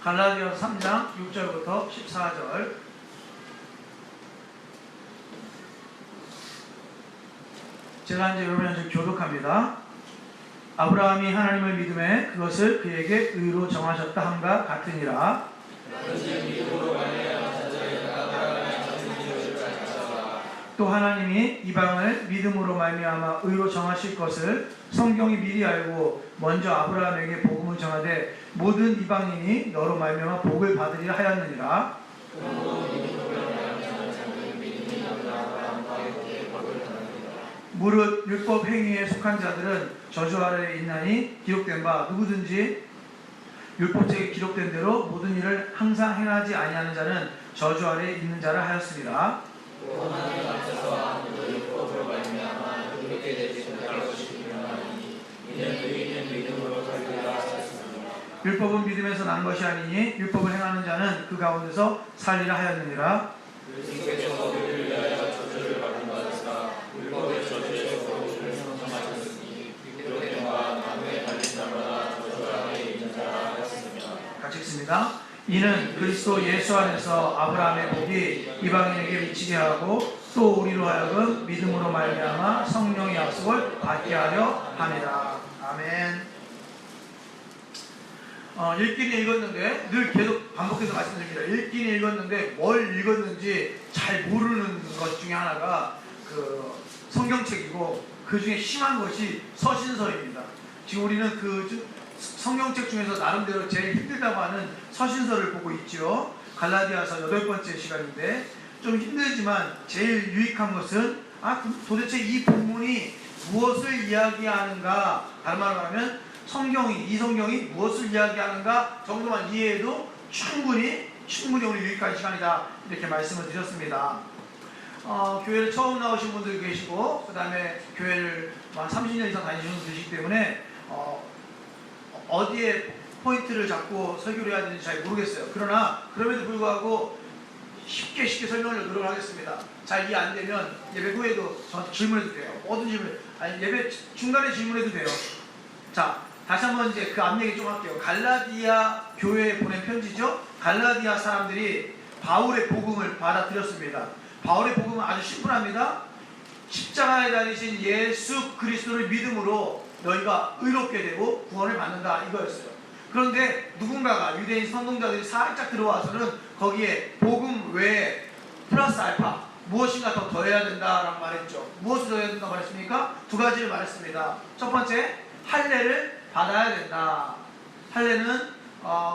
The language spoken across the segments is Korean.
갈라디아서 3장 6절부터 14절. 제가 이제 여러분한테 교독합니다. 아브라함이 하나님을 믿음에 그것을 그에게 의로 정하셨다 함과 같으니라. 또 하나님이 이방을 믿음으로 말미암아 의로 정하실 것을 성경이 미리 알고 먼저 아브라함에게 복음을 정하되 모든 이방인이 너로 말미암아 복을 받으리라 하였느니라. 무릇 율법 행위에 속한 자들은 저주 아래에 있나니 기록된 바 누구든지 율법책에 기록된 대로 모든 일을 항상 행하지 아니하는 자는 저주 아래에 있는 자라 하였으리라. 또 하나님 앞에서 아무도 율법으로 말미암아 의롭게 되지 못할 것이 분명하니 이는 의인은 믿음으로 살리라 하셨습니다. 율법은 믿음에서 난 것이 아니니 율법을 행하는 자는 그 가운데서 살리라 하였느니라. 주께서 우리를 위하여 저주를 받은 것이라 율법의 저주에서 우리를 성정하셨으니 기록된 바 나무에 달린 자마다 저주 아래에 있는 자라 하였습니다. 같이 읽습니다. 이는 그리스도 예수 안에서 아브라함의 복이 이방인에게 미치게 하고 또 우리로 하여금 믿음으로 말미암아 성령의 약속을 받게 하려 함이라. 아멘. 읽기는 읽었는데 늘 계속 반복해서 말씀드립니다. 읽기는 읽었는데 뭘 읽었는지 잘 모르는 것 중에 하나가 그 성경책이고 그 중에 심한 것이 서신서입니다. 지금 우리는 그 성경책 중에서 나름대로 제일 힘들다고 하는 서신서를 보고 있죠. 갈라디아서 8번째 시간인데 좀 힘들지만 제일 유익한 것은 도대체 이 본문이 무엇을 이야기하는가, 다른 말로 하면 이 성경이 무엇을 이야기하는가 정도만 이해해도 충분히 오늘 유익한 시간이다 이렇게 말씀을 드렸습니다. 교회를 처음 나오신 분들 계시고 그 다음에 교회를 30년 이상 다니시는 분들 계시기 때문에 어디에 포인트를 잡고 설교를 해야 되는지 잘 모르겠어요. 그러나 그럼에도 불구하고 쉽게 설명을 노력을 하겠습니다. 잘 이해 안 되면 예배 후에도 저한테 질문해도 돼요. 모든 질문, 예배 중간에 질문해도 돼요. 자, 다시 한번 이제 그 앞 얘기 좀 할게요. 갈라디아 교회에 보낸 편지죠. 갈라디아 사람들이 바울의 복음을 받아들였습니다. 바울의 복음은 아주 심플합니다. 십자가에 달리신 예수 그리스도를 믿음으로 너희가 의롭게 되고 구원을 받는다 이거였어요. 그런데 누군가가 유대인 선동자들이 살짝 들어와서는 거기에 복음 외에 플러스 알파 무엇인가 더 더해야 된다라고 말했죠. 무엇을 더해야 된다고 말했습니까? 두 가지를 말했습니다. 첫 번째, 할례를 받아야 된다. 할례는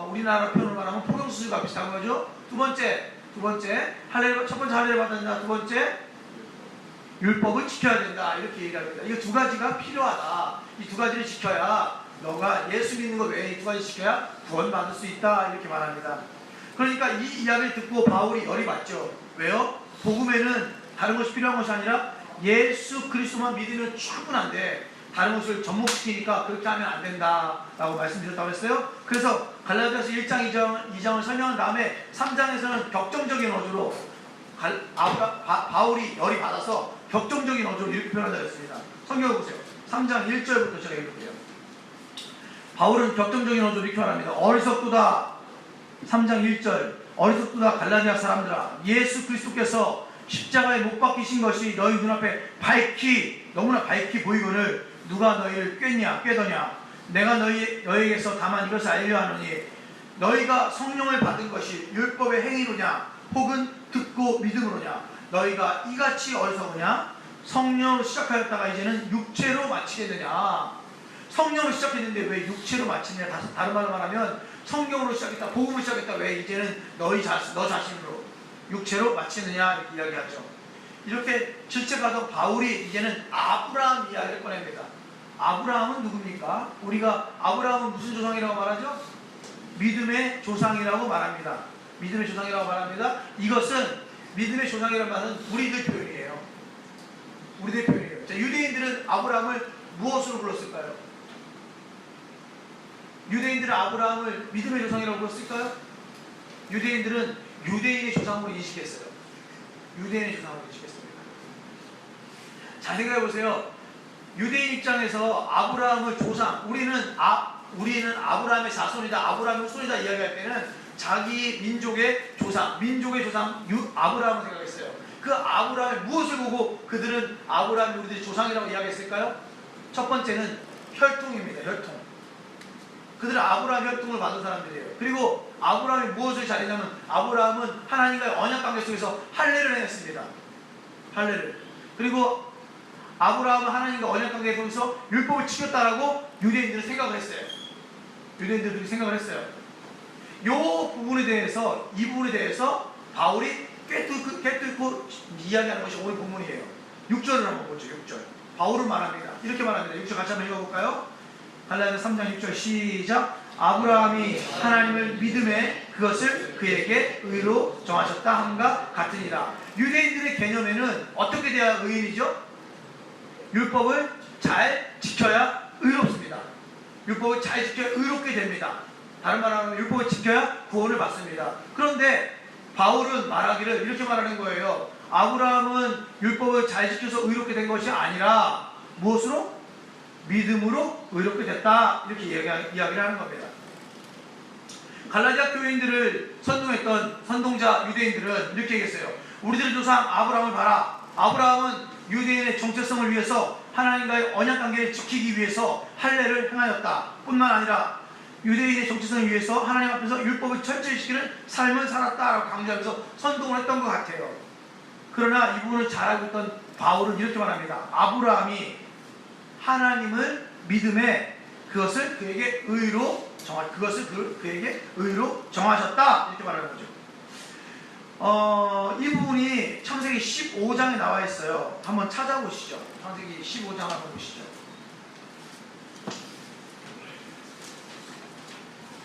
우리나라 표현으로 말하면 포경수술과 비슷한 거죠. 두 번째 첫 번째 할례를 받아야 된다. 두 번째, 율법을 지켜야 된다. 이렇게 얘기합니다. 이거 두 가지가 필요하다. 이 두 가지를 지켜야 너가 예수 믿는 것 외에 이 두 가지 지켜야 구원받을 수 있다. 이렇게 말합니다. 그러니까 이 이야기를 듣고 바울이 열이 받죠. 왜요? 복음에는 다른 것이 필요한 것이 아니라 예수 그리스도만 믿으면 충분한데 다른 것을 접목시키니까 그렇게 하면 안 된다라고 말씀드렸다고 했어요. 그래서 갈라디아서 1장 2장을 설명한 다음에 3장에서는 격정적인 어조로 바울이 열이 받아서 격정적인 어조로 이렇게 표현한다고 했습니다. 성경을 보세요. 3장 1절부터 제가 읽을게요. 바울은 격정적인 어조로 이렇게 말합니다. 어리석도다. 3장 1절 어리석도다 갈라디아 사람들아, 예수 그리스도께서 십자가에 못 박히신 것이 너희 눈앞에 너무나 밝히 보이거늘 누가 너희를 꾀더냐. 내가 너희에게서 다만 이것을 알려 하노니 너희가 성령을 받은 것이 율법의 행위로냐 혹은 듣고 믿음으로냐. 너희가 이같이 어리석으냐. 성령으로 시작하였다가 이제는 육체로 마치겠느냐. 성령으로 시작했는데 왜 육체로 마치느냐. 다른 말로 말하면 성경으로 시작했다, 복음으로 시작했다, 왜 이제는 너 자신으로 육체로 마치느냐 이렇게 이야기하죠. 이렇게 질책하던 바울이 이제는 아브라함 이야기를 꺼냅니다. 아브라함은 누굽니까? 우리가 아브라함은 무슨 조상이라고 말하죠? 믿음의 조상이라고 말합니다. 믿음의 조상이라고 말합니다. 이것은 믿음의 조상이라는 말은 우리들 표현이에요. 자, 유대인들은 아브라함을 무엇으로 불렀을까요? 유대인들은 아브라함을 믿음의 조상이라고 불렀을까요? 유대인들은 유대인의 조상으로 인식했어요. 잘 생각해보세요. 유대인 입장에서 아브라함을 조상, 우리는 아브라함의 자손이다, 아브라함의 후손이다 이야기할 때는 자기 민족의 조상 아브라함을 생각했어요. 그 아브라함의 무엇을 보고 그들은 아브라함이 우리들의 조상이라고 이야기했을까요? 첫 번째는 혈통입니다. 혈통. 그들은 아브라함 혈통을 받은 사람들이에요. 그리고 아브라함이 무엇을 잘했냐면 아브라함은 하나님과의 언약관계 속에서 할례를 행했습니다. 할례를. 그리고 아브라함은 하나님과 언약관계 속에서 율법을 지켰다라고 유대인들은 생각을 했어요. 유대인들이 생각을 했어요. 이 부분에 대해서 바울이 꿰뚫고 이야기하는 것이 오늘 본문이에요. 6절을 한번 보죠. 6절. 바울은 말합니다. 이렇게 말합니다. 6절 같이 한번 읽어볼까요? 갈라디아 3장 6절 시작. 아브라함이 하나님을 믿음에 그것을 그에게 의로 정하셨다 함과 같으니라. 유대인들의 개념에는 어떻게 돼야 의인이죠? 율법을 잘 지켜야 의롭습니다. 율법을 잘 지켜야 의롭게 됩니다. 다른 말로 하면 율법을 지켜야 구원을 받습니다. 그런데 바울은 말하기를 이렇게 말하는 거예요. 아브라함은 율법을 잘 지켜서 의롭게 된 것이 아니라 무엇으로? 믿음으로 의롭게 됐다. 이렇게 이야기를 하는 겁니다. 갈라디아 교인들을 선동했던 선동자 유대인들은 이렇게 얘기했어요. 우리들의 조상 아브라함을 봐라. 아브라함은 유대인의 정체성을 위해서 하나님과의 언약관계를 지키기 위해서 할례를 행하였다. 뿐만 아니라 유대인의 정체성을 위해서 하나님 앞에서 율법을 철저히 지키는 삶을 살았다라고 강조하면서 선동을 했던 것 같아요. 그러나 이 부분을 잘 알고 있던 바울은 이렇게 말합니다. 아브라함이 하나님을 믿음에 그것을 그에게 의로 정하셨다. 이렇게 말하는 거죠. 이 부분이 창세기 15장에 나와 있어요. 한번 찾아보시죠. 창세기 15장 한번 보시죠.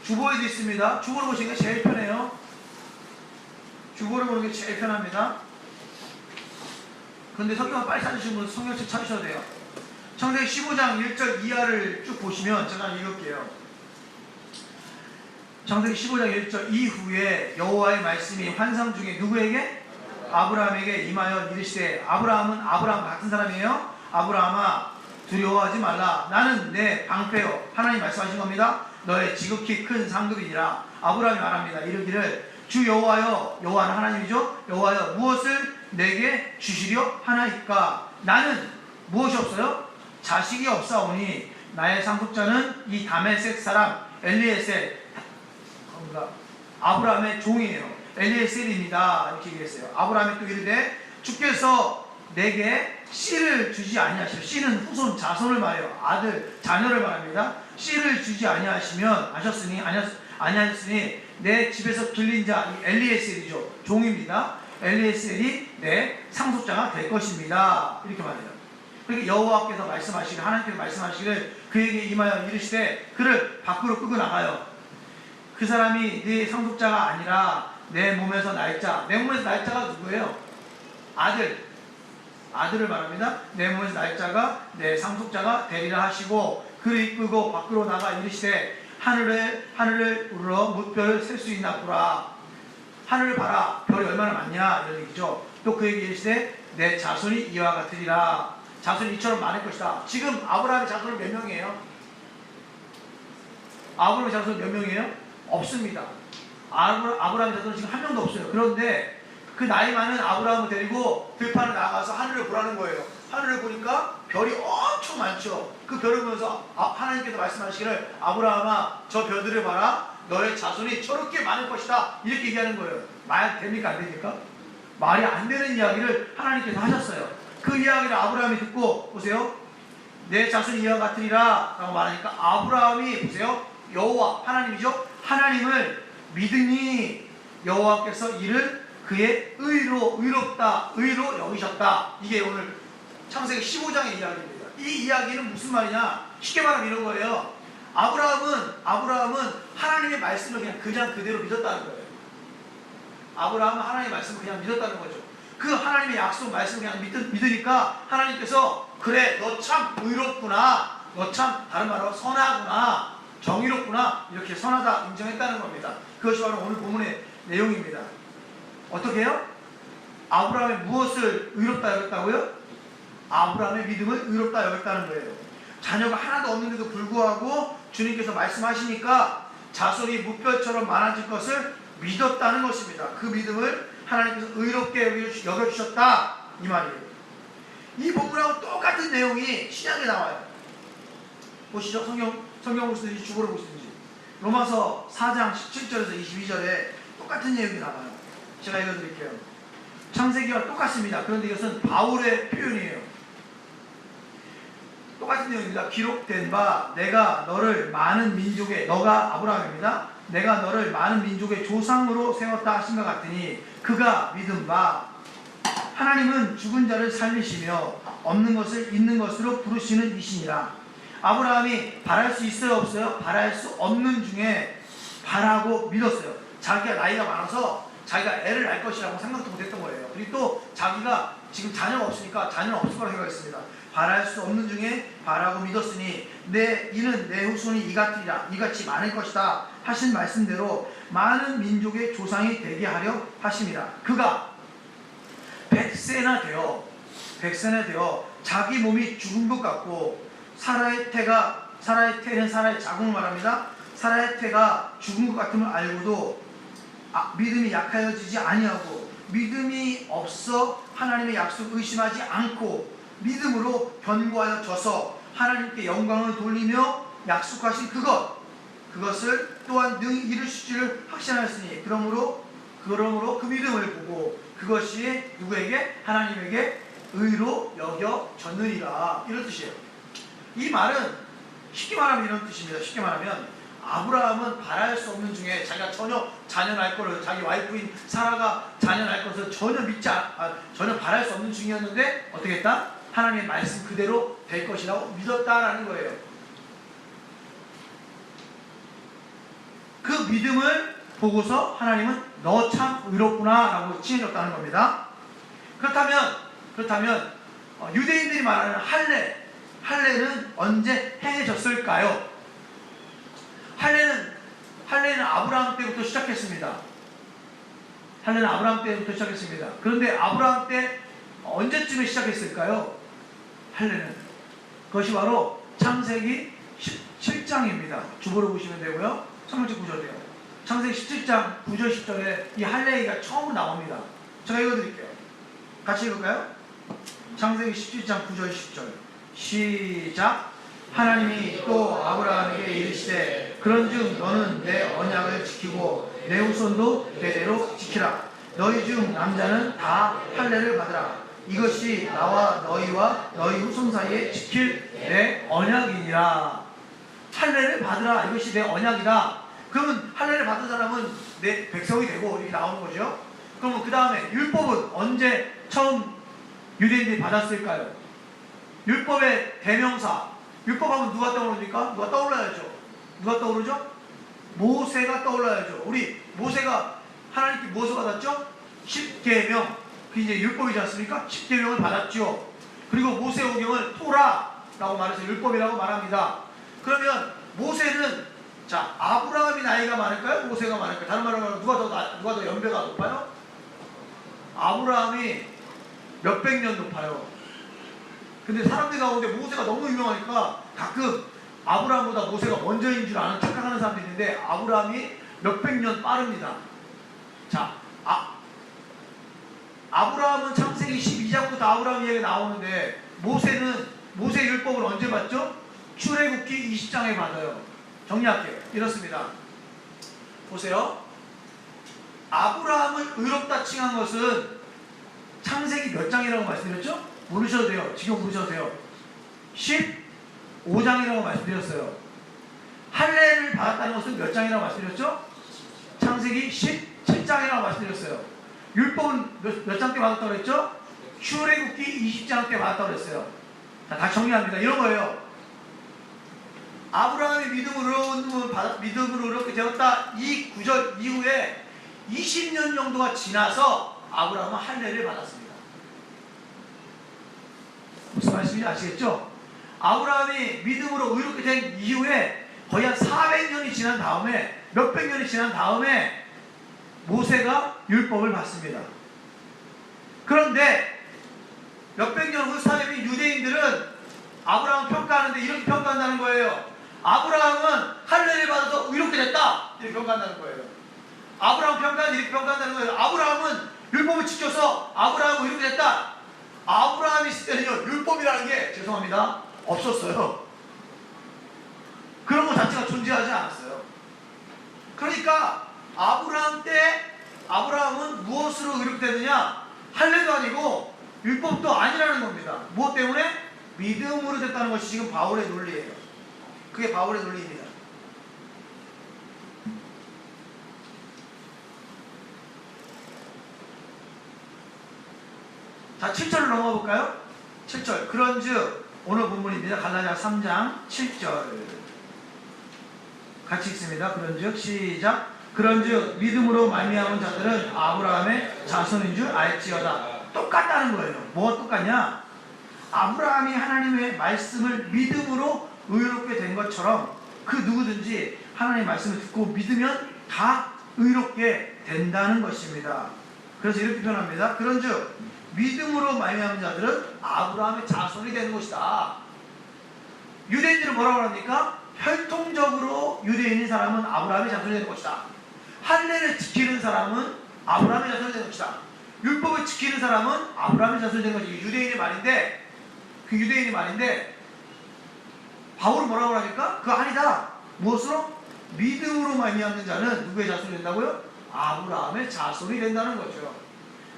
주보에도 있습니다. 주보를 보시는 게 제일 편해요. 주보를 보는 게 제일 편합니다. 근데 성경을 빨리 찾으시는 분은 성경책 찾으셔도 돼요. 창세기 15장 1절 이하를 쭉 보시면 제가 읽을게요. 창세기 15장 1절 이후에 여호와의 말씀이 환상 중에 누구에게? 아브라함에게 임하여 이르시되 아브라함은 아브라함 같은 사람이에요. 아브라함아 두려워하지 말라. 나는 내 방패요. 하나님 말씀하신 겁니다. 너의 지극히 큰 상급이니라. 아브라함이 말합니다. 이르기를 주 여호와여, 여호와는 하나님이죠. 여호와여 무엇을 내게 주시려 하나이까. 나는 무엇이 없어요? 자식이 없사오니 나의 상속자는 이 다메섹 사람 엘리에셀, 아브라함의 종이에요. 엘리에셀입니다. 이렇게 얘기했어요. 아브라함이 또 이르되 주께서 내게 씨를 주지 아니하시면, 씨는 후손 자손을 말해요. 아들 자녀를 말합니다. 씨를 주지 아니하셨으니 내 집에서 길린 자 엘리에셀이죠. 종입니다. 엘리에셀이 내 상속자가 될 것입니다. 이렇게 말해요. 그러니까 여호와께서 말씀하시기를, 하나님께서 말씀하시기를 그에게 임하여 이르시되 그를 밖으로 끌고 나가요. 그 사람이 네 상속자가 아니라 내 몸에서 날 자. 내 몸에서 날 자가 누구예요? 아들을 말합니다. 내 몸에서 날 자가 내 상속자가 되리라 하시고 그를 이끌고 밖으로 나가 이르시되 하늘을 우러러 무별을 셀 수 있나 보라. 하늘을 봐라. 별이 얼마나 많냐 이런 얘기죠. 또 그에게 이르시되 내 자손이 이와 같으리라. 자손이 이처럼 많을 것이다. 지금 아브라함의 자손은 몇 명이에요? 아브라함의 자손은 몇 명이에요? 없습니다. 아브라함의 자손은 지금 한 명도 없어요. 그런데 그 나이 많은 아브라함을 데리고 들판에 나가서 하늘을 보라는 거예요. 하늘을 보니까 별이 엄청 많죠. 그 별을 보면서 하나님께서 말씀하시기를 아브라함아 저 별들을 봐라. 너의 자손이 저렇게 많을 것이다. 이렇게 얘기하는 거예요. 말 됩니까? 안 됩니까? 말이 안 되는 이야기를 하나님께서 하셨어요. 그 이야기를 아브라함이 듣고 보세요. 내 자손이 이와 같으리라 라고 말하니까 아브라함이 보세요. 여호와 하나님이죠. 하나님을 믿으니 여호와께서 이를 그의 의롭다 의로 여기셨다. 이게 오늘 창세기 15장의 이야기입니다. 이 이야기는 무슨 말이냐? 쉽게 말하면 이런 거예요. 아브라함은 하나님의 말씀을 그냥 그대로 믿었다는 거예요. 아브라함은 하나님의 말씀을 그냥 믿었다는 거죠. 그 하나님의 약속 말씀을 그냥 믿으니까 하나님께서 그래 너 참 의롭구나, 너 참 다른 말로 선하구나, 정의롭구나 이렇게 선하다 인정했다는 겁니다. 그것이 바로 오늘 본문의 내용입니다. 어떻게 해요? 아브라함의 무엇을 의롭다 여겼다고요? 아브라함의 믿음을 의롭다 여겼다는 거예요. 자녀가 하나도 없는데도 불구하고 주님께서 말씀하시니까 자손이 무별처럼 많아질 것을 믿었다는 것입니다. 그 믿음을 하나님께서 의롭게 여겨주셨다 이 말이에요. 이 본문하고 똑같은 내용이 신약에 나와요. 보시죠. 성경 보시든지 주보를 보시든지 로마서 4장 17절에서 22절에 똑같은 내용이 나와요. 제가 읽어드릴게요. 창세기와 똑같습니다. 그런데 이것은 바울의 표현이에요. 똑같은 내용입니다. 기록된 바 내가 너를 많은 민족의, 너가 아브라함입니다. 내가 너를 많은 민족의 조상으로 세웠다 하신 것 같으니 그가 믿은 바 하나님은 죽은 자를 살리시며 없는 것을 있는 것으로 부르시는 이시니라. 아브라함이 바랄 수 있어요 없어요? 바랄 수 없는 중에 바라고 믿었어요. 자기가 나이가 많아서 자기가 애를 낳을 것이라고 생각도 못했던 거예요. 그리고 또 자기가 지금 자녀가 없으니까 자녀는 없을 거라고 생각했습니다. 바랄 수 없는 중에 바라고 믿었으니 이는 내 후손이 이같으리라 이같이 많을 것이다 하신 말씀대로 많은 민족의 조상이 되게 하려 하심이라. 그가 100세나 되어 자기 몸이 죽은 것 같고 사라의 태는 사라의 자궁을 말합니다. 사라의 태가 죽은 것 같음을 알고도 믿음이 약하여지지 아니하고 믿음이 없어 하나님의 약속을 의심하지 않고 믿음으로 견고하여 져서 하나님께 영광을 돌리며 약속하신 그것을 또한 능히 이루실 줄 확신하였으니 그러므로 그 믿음을 보고 그것이 누구에게? 하나님에게 의로 여겨졌느니라. 이런 뜻이에요. 이 말은 쉽게 말하면 이런 뜻입니다. 쉽게 말하면 아브라함은 바랄 수 없는 중에 자기가 전혀 자녀 낳을 거를 자기 와이프인 사라가 자녀 낳을 것을 전혀 바랄 수 없는 중이었는데 어떻게 했다? 하나님의 말씀 그대로 될 것이라고 믿었다라는 거예요. 그 믿음을 보고서 하나님은 너 참 의롭구나 라고 칭해줬다는 겁니다. 그렇다면 유대인들이 말하는 할례는 언제 행해졌을까요? 할례는 아브라함 때부터 시작했습니다. 그런데 아브라함 때 언제쯤에 시작했을까요? 할례는 그것이 바로 창세기 17장입니다. 주보를 보시면 되고요. 성경책 보셔도 돼요. 창세기 17장 9절 10절에 이 할례가 처음으로 나옵니다. 제가 읽어드릴게요. 같이 읽을까요? 창세기 17장 9절 10절 시작. 하나님이 또 아브라함에게 이르시되 그런즉 너는 내 언약을 지키고 내 후손도 대대로 지키라. 너희 중 남자는 다 할례를 받으라. 이것이 나와 너희와 너희 후손 사이에 지킬 내 언약이니라. 할례를 받으라. 이것이 내 언약이다. 그러면 할례를 받은 사람은 내 백성이 되고 이렇게 나오는 거죠. 그러면 그 다음에 율법은 언제 처음 유대인들이 받았을까요? 율법의 대명사. 율법하면 누가 떠오릅니까? 누가 떠올라야죠. 누가 떠오르죠? 모세가 떠올라야죠. 우리 모세가 하나님께 무엇을 받았죠? 10계명. 그게 이제 율법이지 않습니까? 10계명을 받았죠. 그리고 모세오경을 토라라고 말해서 율법이라고 말합니다. 그러면 모세는 아브라함이 나이가 많을까요? 모세가 많을까요? 다른 말로 말하면 누가 더 연배가 높아요? 아브라함이 몇백 년 높아요. 근데 사람들 가운데 모세가 너무 유명하니까 가끔 아브라함보다 모세가 먼저인 줄 아는 착각하는 사람도 있는데 아브라함이 몇백 년 빠릅니다. 아브라함은 창세기 12장부터 아브라함 이야기가 나오는데 모세 율법을 언제 받죠? 출애굽기 20장에 받아요. 정리할게요. 이렇습니다. 보세요. 아브라함을 의롭다 칭한 것은 창세기 몇 장이라고 말씀드렸죠? 모르셔도 돼요. 지금 모르셔도 돼요. 15장이라고 말씀드렸어요. 할례를 받았다는 것은 몇 장이라고 말씀드렸죠? 창세기 17장이라고 말씀드렸어요. 율법은 몇 장 때 받았다고 그랬죠? 출애굽기 20장 때 받았다고 그랬어요. 다시 정리합니다. 이런 거예요. 아브라함이 믿음으로 이렇게 되었다. 이 구절 이후에 20년 정도가 지나서 아브라함은 할례를 받았습니다. 무슨 말씀인지 아시겠죠? 아브라함이 믿음으로 의롭게 된 이후에 거의 한 400년이 지난 다음에 몇백 년이 지난 다음에 모세가 율법을 받습니다. 그런데 몇백 년 후 사람이 유대인들은 아브라함을 평가하는데 이렇게 평가한다는 거예요. 아브라함은 할례를 받아서 의롭게 됐다. 이렇게 평가한다는 거예요. 아브라함 평가는 이렇게 평가한다는 거예요. 아브라함은 율법을 지켜서 아브라함은 이렇게 됐다. 아브라함이 있을 때는요, 율법이라는 게 죄송합니다, 없었어요. 그런 것 자체가 존재하지 않았어요. 그러니까 아브라함 때 아브라함은 무엇으로 이렇게 됐느냐? 할례도 아니고 율법도 아니라는 겁니다. 무엇 때문에? 믿음으로 됐다는 것이 지금 바울의 논리예요. 그게 바울의 논리입니다. 자, 7절로 넘어가 볼까요? 7절. 그런즉 오늘 본문입니다. 갈라디아 3장 7절. 같이 읽습니다. 그런즉 시작. 그런즉 믿음으로 말미암은 자들은 아브라함의 자손인 줄 알지어다. 똑같다는 거예요. 뭐가 똑같냐? 아브라함이 하나님의 말씀을 믿음으로 의롭게 된 것처럼 그 누구든지 하나님의 말씀을 듣고 믿으면 다 의롭게 된다는 것입니다. 그래서 이렇게 표현합니다. 그런즉 믿음으로 말미암은 자들은 아브라함의 자손이 되는 것이다. 유대인들은 뭐라고 합니까? 혈통적으로 유대인인 사람은 아브라함의 자손이 되는 것이다. 할례를 지키는 사람은 아브라함의 자손이 되는 것이다. 율법을 지키는 사람은 아브라함의 자손이 되는 것이다. 유대인의 말인데, 그 유대인의 말인데 바울은 뭐라고 하니까? 그거 아니다. 무엇으로? 믿음으로 말미암는 자는 누구의 자손이 된다고요? 아브라함의 자손이 된다는 거죠.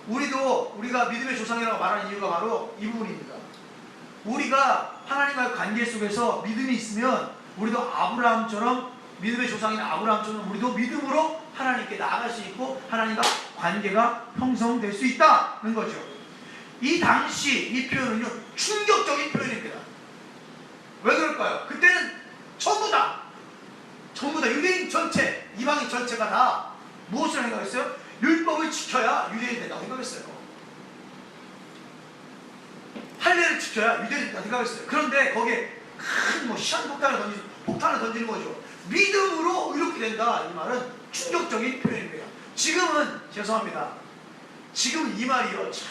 우리가 믿음의 조상이라고 말하는 이유가 바로 이 부분입니다. 우리가 하나님과의 관계 속에서 믿음이 있으면 우리도 아브라함처럼, 믿음의 조상인 아브라함처럼 우리도 믿음으로 하나님께 나아갈 수 있고 하나님과 관계가 형성될 수 있다는 거죠. 이 당시 이 표현은요, 충격적인 표현입니다. 왜 그럴까요? 그때는 전부 다 유대인 전체, 이방인 전체가 다 무엇을 생각했어요? 율법을 지켜야 유대인이 된다고 생각했어요. 할례를 지켜야 유대인이 된다고 생각했어요. 그런데 거기에 큰 폭탄을 던지는 거죠. 믿음으로 이렇게 된다. 이 말은 충격적인 표현입니다. 지금은 죄송합니다. 지금은 이 말이요, 참,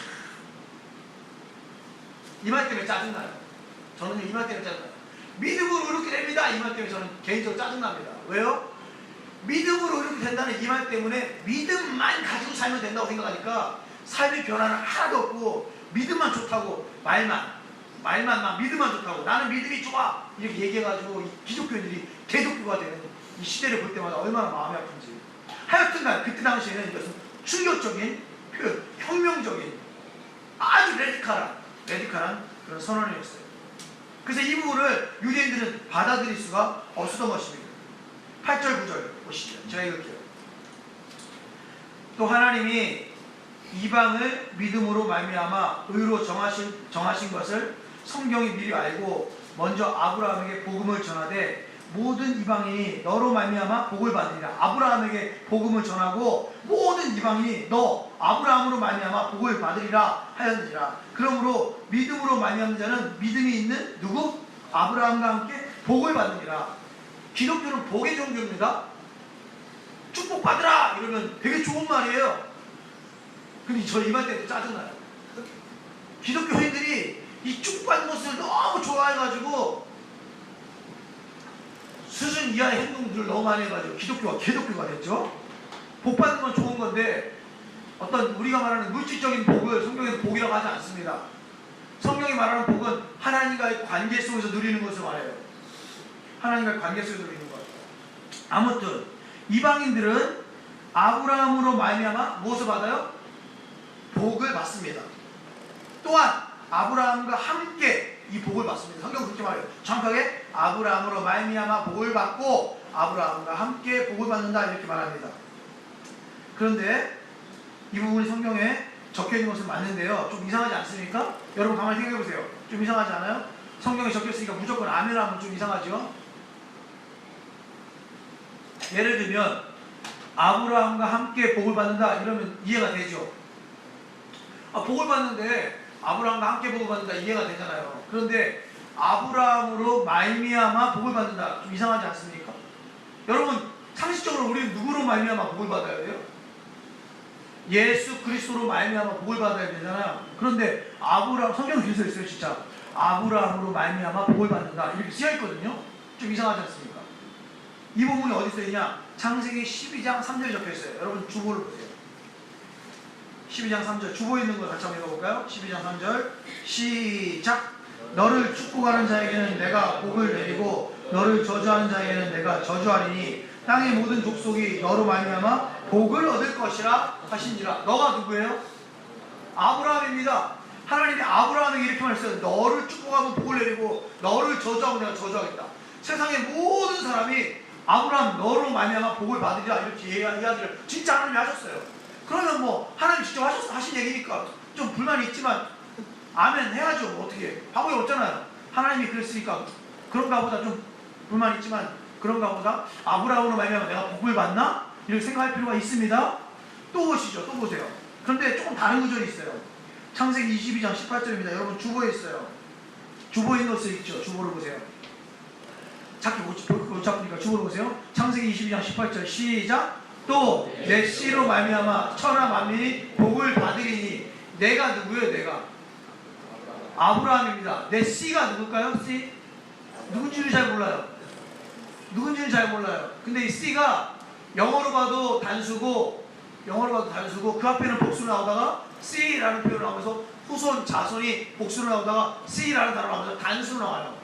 이 말 때문에 짜증나요. 저는 이 말 때문에 짜증나요. 믿음으로 이렇게 됩니다. 이 말 때문에 저는 개인적으로 짜증납니다. 왜요? 믿음으로 이렇게 된다는 이 말 때문에 믿음만 가지고 살면 된다고 생각하니까 삶의 변화는 하나도 없고 믿음만 좋다고 말만 막 믿음만 좋다고 나는 믿음이 좋아 이렇게 얘기해가지고 이 기독교인들이 대독교가 되는 이 시대를 볼 때마다 얼마나 마음이 아픈지. 하여튼간 그때 당시에는 이것은 충격적인 표현, 혁명적인 아주 레디칼한 그런 선언이었어요. 그래서 이 부분을 유대인들은 받아들일 수가 없었던 것입니다. 8절 9절 보시죠. 제가 읽을게요. 또 하나님이 이방을 믿음으로 말미암아 의로 정하신 것을 성경이 미리 알고 먼저 아브라함에게 복음을 전하되 모든 이방인이 너로 말미암아 복을 받으리라. 아브라함에게 복음을 전하고 모든 이방인이 너 아브라함으로 말미암아 복을 받으리라 하였느니라. 그러므로 믿음으로 말미암는 자는 믿음이 있는 누구? 아브라함과 함께 복을 받으리라. 기독교는 복의 종교입니다. 축복받으라 이러면 되게 좋은 말이에요. 근데 저 이 말 때문에 짜증나요. 기독교인들이 이 축복받는 것을 너무 좋아해가지고 수준 이하의 행동들을 너무 많이 해가지고 기독교가 개독교가 됐죠. 복받는 건 좋은 건데 어떤 우리가 말하는 물질적인 복을 성경에서 복이라고 하지 않습니다. 성경이 말하는 복은 하나님과의 관계 속에서 누리는 것을 말해요. 하나님과의 관계 속에서 누리는 것. 아무튼 이방인들은 아브라함으로 말미암아 무엇을 받아요? 복을 받습니다. 또한 아브라함과 함께 이 복을 받습니다. 성경 그렇게 말해요. 정확하게 아브라함으로 말미암아 복을 받고 아브라함과 함께 복을 받는다 이렇게 말합니다. 그런데 이 부분이 성경에 적혀있는 것은 맞는데요, 좀 이상하지 않습니까? 여러분 가만히 생각해보세요. 좀 이상하지 않아요? 성경에 적혀있으니까 무조건 아멘 하면 좀 이상하죠? 예를 들면 아브라함과 함께 복을 받는다 이러면 이해가 되죠. 복을 받는데 아브라함과 함께 복을 받는다 이해가 되잖아요. 그런데 아브라함으로 말미암아 복을 받는다 좀 이상하지 않습니까? 여러분 상식적으로 우리는 누구로 말미암아 복을 받아야 돼요? 예수 그리스도로 말미암아 복을 받아야 되잖아요. 그런데 아브라함, 성경에 기록되어 있어요. 진짜 아브라함으로 말미암아 복을 받는다 이렇게 쓰여 있거든요. 좀 이상하지 않습니까? 이 부분이 어디 써 있냐? 창세기 12장 3절에 적혀 있어요. 여러분 주보를 보세요. 12장 3절 주보에 있는 걸 같이 한번 읽어볼까요? 12장 3절 시작. 너를 축복하는 자에게는 내가 복을 내리고 너를 저주하는 자에게는 내가 저주하리니 땅의 모든 족속이 너로 말미암아 복을 얻을 것이라 하신지라. 너가 누구예요? 아브라함입니다. 하나님이 아브라함에게 이렇게 말했어요. 너를 축복하면 복을 내리고 너를 저주하면 내가 저주하겠다. 세상의 모든 사람이 아브라함 너로 말미암아 복을 받으리라 이렇게 이야기를 진짜 하나님이 하셨어요. 그러면 뭐 하나님 직접 하신 얘기니까 좀 불만이 있지만 아멘 해야죠. 뭐 어떻게 방법이 없잖아요. 하나님이 그랬으니까 그런가 보다 좀 불만이 있지만 그런가 보다 아브라함으로 말미암아 내가 복을 받나? 이렇게 생각할 필요가 있습니다. 또 보시죠. 또 보세요. 그런데 조금 다른 구절이 있어요. 창세기 22장 18절입니다. 여러분 주보에 있어요. 주보에 있는 것을 읽죠. 주보를 보세요. 찾기 못 잡으니까 주보를 보세요. 창세기 22장 18절 시작. 또 내 씨로 말미암아 천하 만민이 복을 받으리니. 내가 누구예요? 내가 아브라함입니다. 내 씨가 누굴까요? 씨? 누군지는 잘 몰라요. 누군지는 잘 몰라요. 근데 이 씨가 영어로 봐도 단수고 그 앞에는 복수로 나오다가 씨라는 표현을 나오면서 후손 자손이 복수로 나오다가 씨라는 단어로 나오면서 단수로 나와요.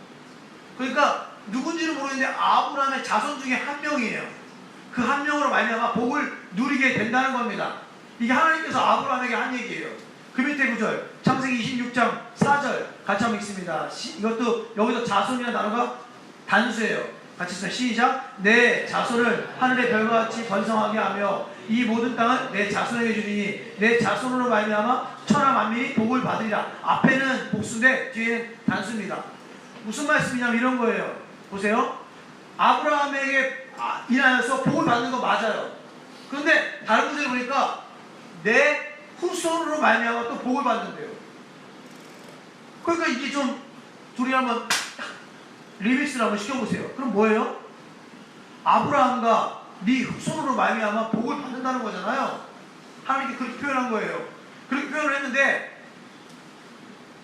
그러니까 누군지는 모르겠는데 아브라함의 자손 중에 한 명이에요. 그 한 명으로 말미암아 복을 누리게 된다는 겁니다. 이게 하나님께서 아브라함에게 한 얘기예요. 그 밑에 구절 창세기 26장 4절 같이 한번 읽습니다. 이것도 여기서 자손이라는 단어가 단수예요. 같이 있어요. 시작. 내 자손을 하늘의 별과 같이 번성하게 하며 이 모든 땅은 내 자손에게 주리니 내 자손으로 말미암아 천하 만민이 복을 받으리라. 앞에는 복수인데 뒤에는 단수입니다. 무슨 말씀이냐면 이런 거예요. 보세요. 아브라함에게 인하여서 복을 받는 거 맞아요. 그런데 다른 구절에 보니까 내 후손으로 말미암아 또 복을 받는데요. 그러니까 이게 좀 둘이 한번 리믹스를 한번 시켜보세요. 그럼 뭐예요? 아브라함과 네 후손으로 말미암아 복을 받는다는 거잖아요. 하나님께 그렇게 표현한 거예요. 그렇게 표현을 했는데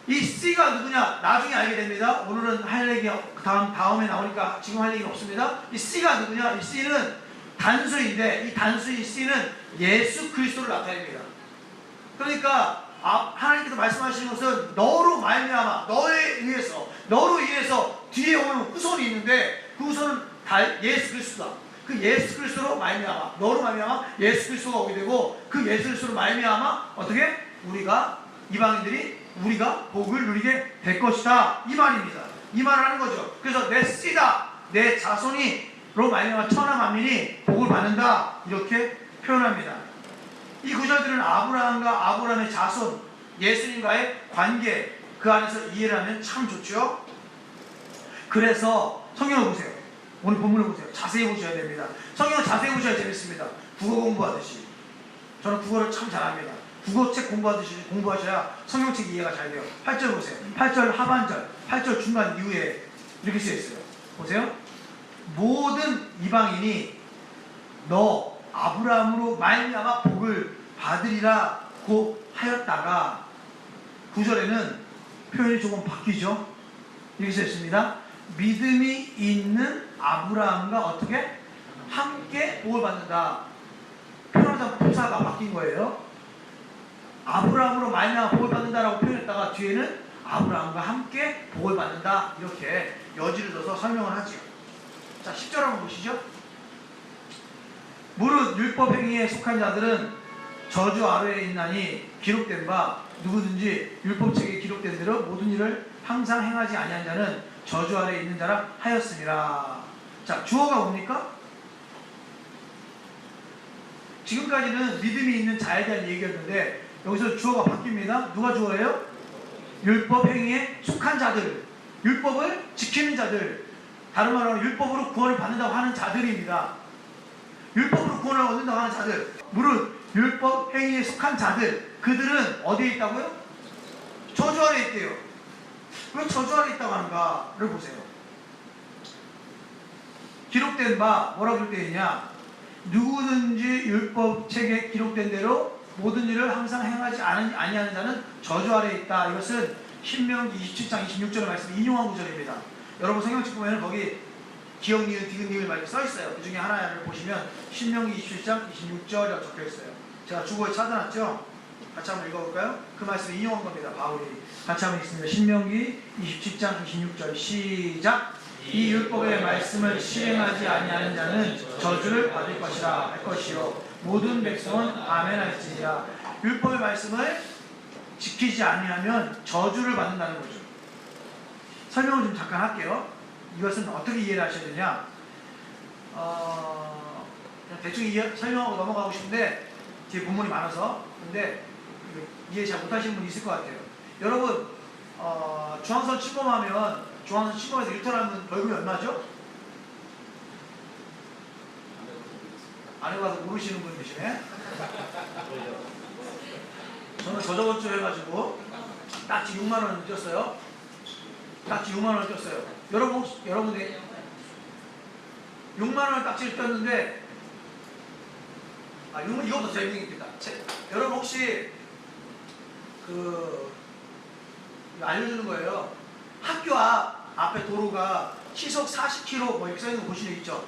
이 C가 누구냐? 나중에 알게 됩니다. 오늘은 할 얘기 다음에 나오니까 지금 할 얘기는 없습니다. 이 C가 누구냐? 이 C는 단수인데 이 단수인 C는 예수 그리스도를 나타냅니다. 그러니까 하나님께서 말씀하시는 것은 너로 말미암아 너로 인해서 뒤에 오는 후손이 있는데 그 후손은 다 예수 그리스도다. 그 예수 그리스도로 말미암아 너로 말미암아 예수 그리스도가 오게 되고 그 예수 그리스도로 말미암아 어떻게 이방인들이 우리가 복을 누리게 될 것이다 이 말입니다. 이 말을 하는 거죠. 그래서 내 씨다 내 자손이로 말미암아 천하 만민이 복을 받는다 이렇게 표현합니다. 이 구절들은 아브라함과 아브라함의 자손 예수님과의 관계 그 안에서 이해를 하면 참 좋죠. 그래서 성경을 보세요. 오늘 본문을 보세요. 자세히 보셔야 됩니다. 성경을 자세히 보셔야 재밌습니다. 국어 공부하듯이. 저는 국어를 참 잘합니다. 국어책 공부하셔야 성경책 이해가 잘 돼요. 8절 보세요. 8절 하반절, 8절 중간 이후에 이렇게 쓰여 있어요. 보세요. 모든 이방인이 너 아브라함으로 말미암아 복을 받으리라고 하였다가 9절에는 표현이 조금 바뀌죠. 이렇게 쓰여 있습니다. 믿음이 있는 아브라함과 어떻게 함께 복을 받는다. 표현하다 부사가 바뀐 거예요. 아브라함으로 말미암아 복을 받는다라고 표현했다가 뒤에는 아브라함과 함께 복을 받는다 이렇게 여지를 둬서 설명을 하죠. 자 10절 한번 보시죠. 무릇 율법 행위에 속한 자들은 저주 아래에 있나니 기록된 바 누구든지 율법책에 기록된 대로 모든 일을 항상 행하지 아니한 자는 저주 아래에 있는 자라 하였습니다. 자 주어가 뭡니까? 지금까지는 믿음이 있는 자에 대한 얘기였는데 여기서 주어가 바뀝니다. 누가 주어예요? 율법 행위에 속한 자들, 율법을 지키는 자들, 다른 말로 율법으로 구원을 받는다고 하는 자들입니다. 율법으로 구원을 얻는다고 하는 자들, 무릇 율법 행위에 속한 자들, 그들은 어디에 있다고요? 저주 아래에 있대요. 왜 저주 아래에 있다고 하는가를 보세요. 기록된 바 뭐라고 되어 있냐? 누구든지 율법책에 기록된 대로 모든 일을 항상 행하지 아니하는 자는 저주 아래에 있다. 이것은 신명기 27장 26절의 말씀 인용한 구절입니다. 여러분 성경책 보면 거기 기억 니은 디귿 니을 막 이렇게 써 있어요. 그 중에 하나를 보시면 신명기 27장 26절이라고 적혀 있어요. 제가 주보에 찾아놨죠. 같이 한번 읽어볼까요? 그 말씀 인용한 겁니다. 바울이 같이 한번 읽습니다. 신명기 27장 26절 시작. 이 율법의 말씀을 실행하지 아니하는 자는 저주를 받을 것이라 할 것이요 모든 백성은 아멘 할지니라. 율법의 말씀을 지키지 아니하면 저주를 받는다는 거죠. 설명을 좀 잠깐 할게요. 이것은 어떻게 이해를 하셔야 되냐? 그냥 대충 설명하고 넘어가고 싶은데 뒤에 본문이 많아서 근데 이해 잘 못하시는 분이 있을 것 같아요. 여러분 중앙선 침범하면 중앙선 침범에서 일탈하면 벌금이 얼마죠? 안 해봐서 모르시는 분 계시네. 저는 저저번 주에 해가지고 딱지 6만 원을 띄었어요. 딱지 6만 원을 띄었어요. 여러분들 6만 원을 딱지를 띄었는데 이것도 재미있겠다. 여러분 혹시 알려주는 거예요. 학교 앞에 도로가 시속 40km 뭐 이렇게 써있는 거 보신 적 있죠?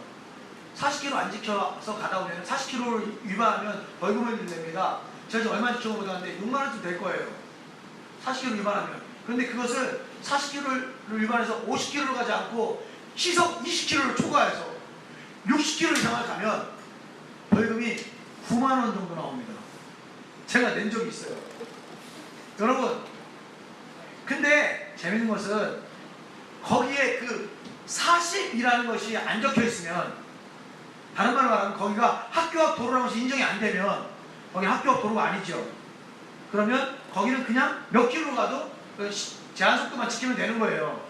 40km 안 지켜서 가다 보면 40km를 위반하면 벌금을 냅니다. 제가 지금 얼마 지켜본 못하는데 6만 원쯤 될 거예요. 40km 위반하면. 그런데 그것을 40km를 위반해서 50km로 가지 않고 시속 20km를 초과해서 60km 이상을 가면 벌금이 9만 원 정도 나옵니다. 제가 낸 적이 있어요. 여러분, 근데 재밌는 것은 거기에 그 40이라는 것이 안 적혀 있으면, 다른 말로 말하면 거기가 학교 앞 도로라는 것이 인정이 안 되면 거기 학교 앞 도로가 아니죠. 그러면 거기는 그냥 몇 킬로 가도 제한 속도만 지키면 되는 거예요.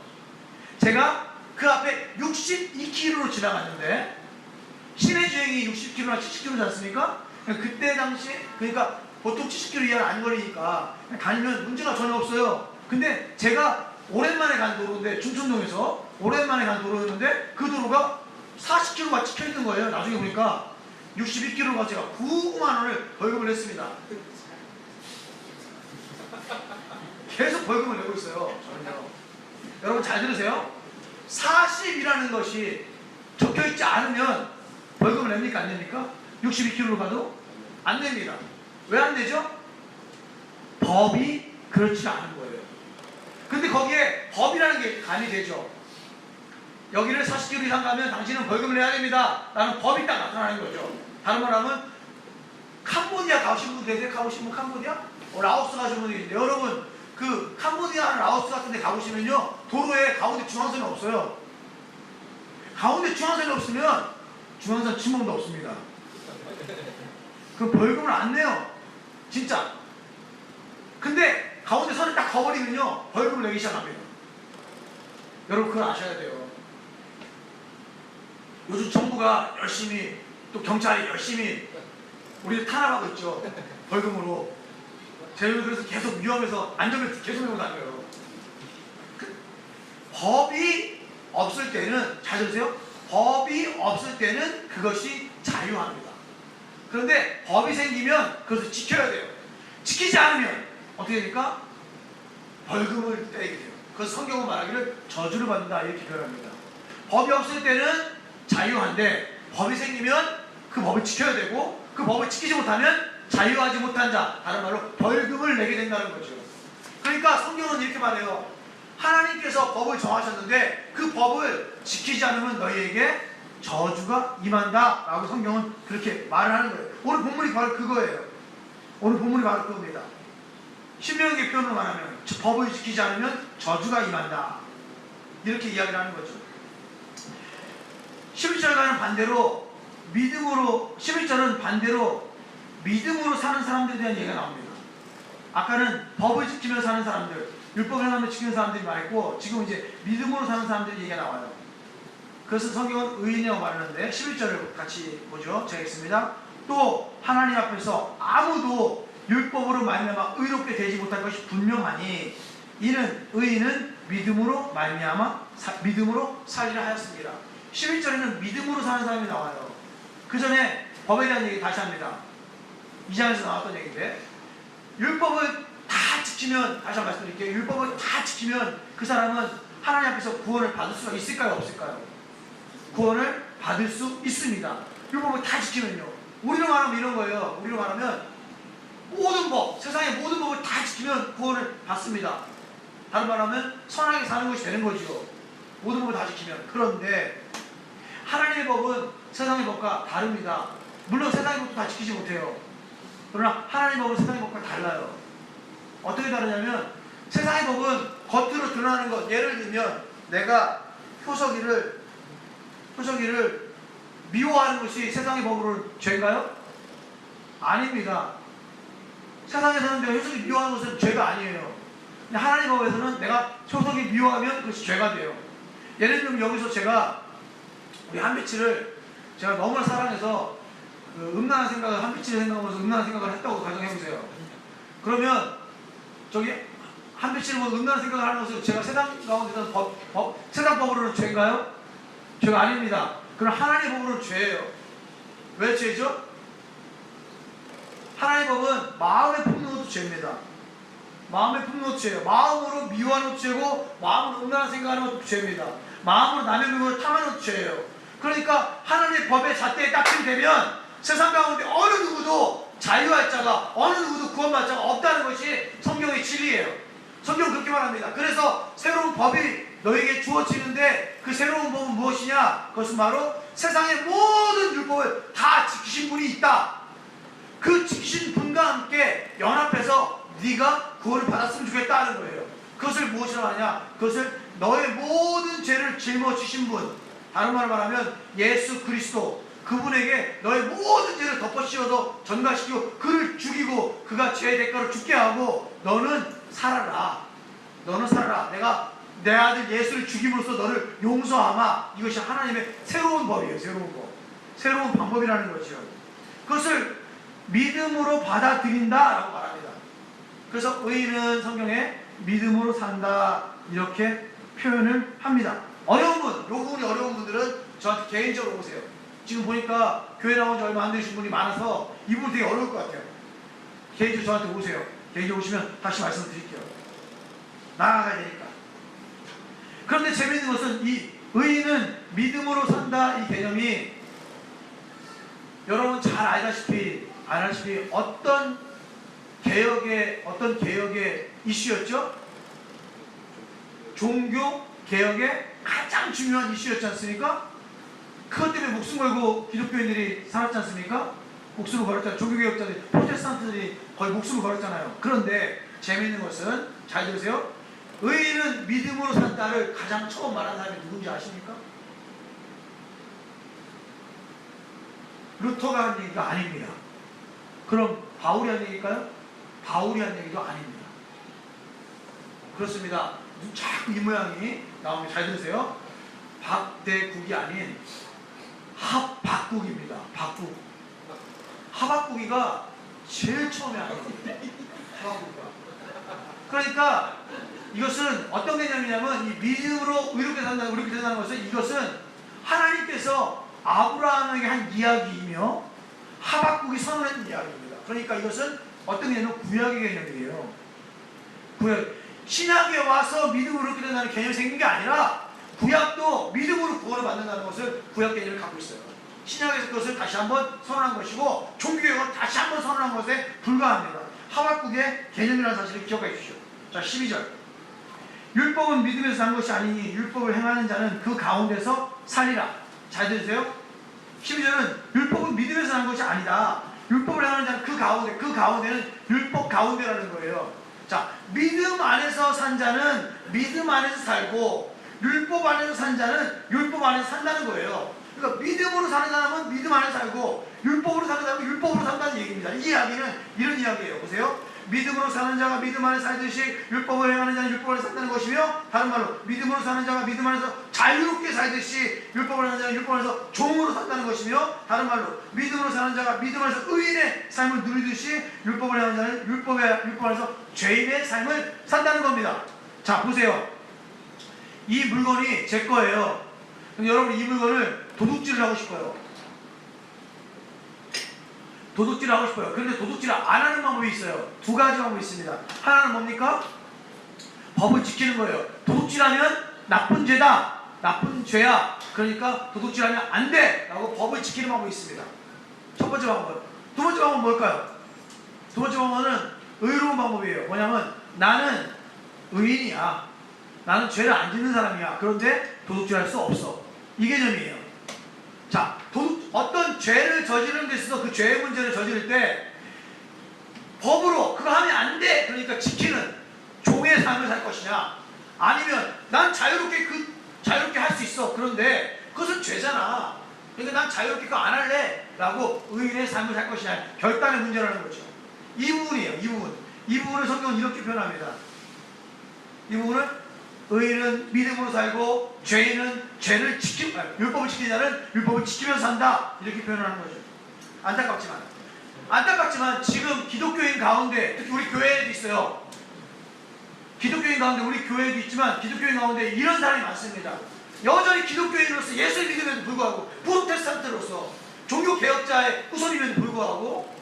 제가 그 앞에 62km로 지나갔는데 시내 주행이 60km나 70km지 않습니까? 그때 당시에 그러니까 보통 70km 이하는 안 걸리니까 다니면 문제가 전혀 없어요. 근데 제가 오랜만에 간 도로인데, 춘천동에서 오랜만에 간 도로였는데 그 도로가 40km가 찍혀있는 거예요. 나중에 보니까 62km가 제가 9만 원을 벌금을 냈습니다. 계속 벌금을 내고 있어요. 저는요. 여러분 잘 들으세요. 40이라는 것이 적혀있지 않으면 벌금을 냅니까? 안 냅니까? 62km로 가도 안 냅니다. 왜 안 되죠? 법이 그렇지 않은 거예요. 근데 거기에 법이라는 게 가미되죠. 여기를 40km 이상 가면 당신은 벌금을 내야 됩니다 라는 법이 딱 나타나는 거죠. 다른 말로 하면 캄보디아 가보신 분 계세요? 가보신 분 캄보디아? 라오스 가신 분이 있는데, 여러분 그 캄보디아나 라오스 같은 데 가보시면요, 도로에 가운데 중앙선이 없어요. 가운데 중앙선이 없으면 중앙선 침범도 없습니다. 그럼 벌금을 안 내요. 진짜. 근데 가운데 선을 딱 거버리면요 벌금을 내기 시작합니다. 여러분 그걸 아셔야 돼요. 요즘 정부가 열심히, 또 경찰이 열심히 우리를 탄압하고 있죠. 벌금으로. 제가 그래서 계속 위험해서 안전벨트 계속 메고 다녀요. 법이 없을 때는, 잘 들으세요, 법이 없을 때는 그것이 자유합니다. 그런데 법이 생기면 그것을 지켜야 돼요. 지키지 않으면 어떻게 됩니까? 벌금을 떼게 돼요. 그래서 성경은 말하기를 저주를 받는다 이렇게 표현합니다. 법이 없을 때는 자유한데 법이 생기면 그 법을 지켜야 되고, 그 법을 지키지 못하면 자유하지 못한 자, 다른 말로 벌금을 내게 된다는 거죠. 그러니까 성경은 이렇게 말해요. 하나님께서 법을 정하셨는데 그 법을 지키지 않으면 너희에게 저주가 임한다 라고 성경은 그렇게 말을 하는 거예요. 오늘 본문이 바로 그거예요. 오늘 본문이 바로 그겁니다. 신명기 표현으로 말하면 법을 지키지 않으면 저주가 임한다 이렇게 이야기를 하는 거죠. 11절과는 반대로 11절은 반대로 믿음으로 사는 사람들에 대한 얘기가 나옵니다. 아까는 법을 지키며 사는 사람들, 율법을 행하며 지키는 사람들이 말했고, 지금 이제 믿음으로 사는 사람들의 얘기가 나와요. 그래서 성경은 의인이라고 말하는데 11절을 같이 보죠. 제가 읽습니다. 또 하나님 앞에서 아무도 율법으로 말미암아 의롭게 되지 못할 것이 분명하니 이는 의인은 믿음으로 말미암아 믿음으로 살리라 하였습니다. 11절에는 믿음으로 사는 사람이 나와요. 그 전에 법에 대한 얘기 다시 합니다. 2장에서 나왔던 얘기인데, 율법을 다 지키면, 다시 한번 말씀드릴게요. 율법을 다 지키면 그 사람은 하나님 앞에서 구원을 받을 수가 있을까요? 없을까요? 구원을 받을 수 있습니다. 율법을 다 지키면요. 우리로 말하면 이런 거예요. 우리로 말하면 모든 법, 세상의 모든 법을 다 지키면 구원을 받습니다. 다른 말하면 선하게 사는 것이 되는 거죠. 모든 법을 다 지키면. 그런데 하나님의 법은 세상의 법과 다릅니다. 물론 세상의 법도 다 지키지 못해요. 그러나 하나님의 법은 세상의 법과 달라요. 어떻게 다르냐면 세상의 법은 겉으로 드러나는 것. 예를 들면 내가 효석이를 미워하는 것이 세상의 법으로는 죄인가요? 아닙니다. 세상에서는 내가 효석이 미워하는 것은 죄가 아니에요. 근데 하나님의 법에서는 내가 효석이 미워하면 그것이 죄가 돼요. 예를 들면 여기서 제가 우리 한비치를 제가 너무나 사랑해서 음란한 생각을 한비치를 생각하면서 음란한 생각을 했다고 가정해보세요. 그러면 저기 한비치를 보고 음란한 생각을 하는 것은 제가 세상 가운데서 세상 법으로는 죄인가요? 죄가 아닙니다. 그럼 하나님의 법으로는 죄예요. 왜 죄죠? 하나님의 법은 마음에 품는 것도 죄입니다. 마음에 품는 것도 죄예요. 마음으로 미워하는 것도 죄고 마음으로 음란한 생각하는 것도 죄입니다. 마음으로 남의 물건을 탐하는 것도 죄예요. 그러니까 하나님의 법의 잣대에 딱힘 되면 세상 가운데 어느 누구도 자유할 자가 어느 누구도 구원받을 자가 없다는 것이 성경의 진리예요. 성경은 그렇게 말합니다. 그래서 새로운 법이 너에게 주어지는데 그 새로운 법은 무엇이냐? 그것은 바로 세상의 모든 율법을 다 지키신 분이 있다. 그 지키신 분과 함께 연합해서 네가 구원을 받았으면 좋겠다는 거예요. 그것을 무엇이라고 하냐? 그것을 너의 모든 죄를 짊어지신 분, 다른 말로 말하면 예수 그리스도, 그분에게 너의 모든 죄를 덮어씌워서 전가시키고 그를 죽이고 그가 죄의 대가로 죽게 하고 너는 살아라. 너는 살아라. 내가 내 아들 예수를 죽임으로써 너를 용서하마. 이것이 하나님의 새로운 법이에요. 새로운 법. 새로운 방법이라는 거죠. 그것을 믿음으로 받아들인다라고 말합니다. 그래서 의인은 성경에 믿음으로 산다 이렇게 표현을 합니다. 어려운 분, 요 부분이 어려운 분들은 저한테 개인적으로 오세요. 지금 보니까 교회 나온 지 얼마 안 되신 분이 많아서 이 부분 되게 어려울 것 같아요. 개인적으로 저한테 오세요. 개인적으로 오시면 다시 말씀드릴게요. 나아가야 되니까. 그런데 재미있는 것은 이 의인은 믿음으로 산다 이 개념이 여러분 잘 알다시피 어떤 개혁의 이슈였죠? 종교 개혁의 가장 중요한 이슈였지 않습니까? 그것 때문에 목숨 걸고 기독교인들이 살았지 않습니까? 목숨을 걸었잖아요. 종교개혁자들이, 프로테스탄트들이 거의 목숨을 걸었잖아요. 그런데 재미있는 것은 잘 들으세요. 의인은 믿음으로 산다를 가장 처음 말한 사람이 누군지 아십니까? 루터가 한 얘기가 아닙니다. 그럼 바울이 한 얘기일까요? 바울이 한 얘기도 아닙니다. 그렇습니다. 자꾸 이 모양이 나오면 잘 들으세요. 박대국이 아닌 합박국입니다. 박국. 하박국이가 제일 처음에 한 겁니다. 하박국이가. 그러니까 이것은 어떤 개념이냐면 이 믿음으로 의롭게 산다는 것은 이것은 하나님께서 아브라함에게 한 이야기이며 하박국이 선언한 이야기입니다. 그러니까 이것은 어떤 개념이냐면 구약의 개념이에요. 구약. 신약에 와서 믿음으로 의롭게 된다는 개념이 생긴 게 아니라 구약도 믿음으로 구원을 받는다는 것을 구약 개념을 갖고 있어요. 신약에서 그것을 다시 한번 선언한 것이고 종교개혁은 다시 한번 선언한 것에 불과합니다. 하박국의 개념이라는 사실을 기억해 주십시오. 자, 12절. 율법은 믿음에서 산 것이 아니니 율법을 행하는 자는 그 가운데서 살리라. 잘 들으세요. 12절은 율법은 믿음에서 산 것이 아니다. 율법을 행하는 자는 그 가운데는 율법 가운데라는 거예요. 자, 믿음 안에서 산 자는 믿음 안에서 살고 율법 안에서 산 자는 율법 안에서 산다는 거예요. 그러니까 믿음으로 사는 사람은 믿음 안에서 살고 율법으로 사는 사람은 율법으로 산다는 얘기입니다. 이 이야기는 이런 이야기예요. 보세요. 믿음으로 사는 자가 믿음 안에 살듯이 율법을 행하는 자는 율법 안에 산다는 것이며, 다른 말로 믿음으로 사는 자가 믿음 안에서 자유롭게 살듯이 율법을 하는 자는 율법 안에서 종으로 산다는 것이며, 다른 말로 믿음으로 사는 자가 믿음 안에서 의인의 삶을 누리듯이 율법을 하는 자는 율법 안에서 죄인의 삶을 산다는 겁니다. 자, 보세요. 이 물건이 제 거예요. 근데 여러분 이 물건을 도둑질을 하고 싶어요. 도둑질을 하고 싶어요. 그런데 도둑질을 안 하는 방법이 있어요. 두 가지 방법이 있습니다. 하나는 뭡니까? 법을 지키는 거예요. 도둑질하면 나쁜 죄다. 나쁜 죄야. 그러니까 도둑질하면 안 돼. 라고 법을 지키는 방법이 있습니다. 첫 번째 방법. 두 번째 방법은 뭘까요? 두 번째 방법은 의로운 방법이에요. 뭐냐면 나는 의인이야. 나는 죄를 안 짓는 사람이야. 그런데 도둑질할 수 없어. 이 개념이에요. 자, 어떤 죄를 저지르는 데 있어서 그 죄의 문제를 저지를 때 법으로 그거 하면 안 돼. 그러니까 지키는 종의 삶을 살 것이냐, 아니면 난 자유롭게 할 수 있어. 그런데 그것은 죄잖아. 그러니까 난 자유롭게 그거 안 할래. 라고 의인의 삶을 살 것이냐, 결단의 문제라는 거죠. 이 부분이에요. 이 부분을 성경은 이렇게 표현합니다. 이 부분은 의인은 믿음으로 살고 죄인은 율법을 지키는 자는 율법을 지키면서 산다. 이렇게 표현하는 거죠. 안타깝지만 지금 기독교인 가운데, 특히 우리 교회에도 있어요. 기독교인 가운데 우리 교회에도 있지만 기독교인 가운데 이런 사람이 많습니다. 여전히 기독교인으로서 예수를 믿음에도 불구하고 프로테스탄트로서 종교개혁자의 후손임에도 불구하고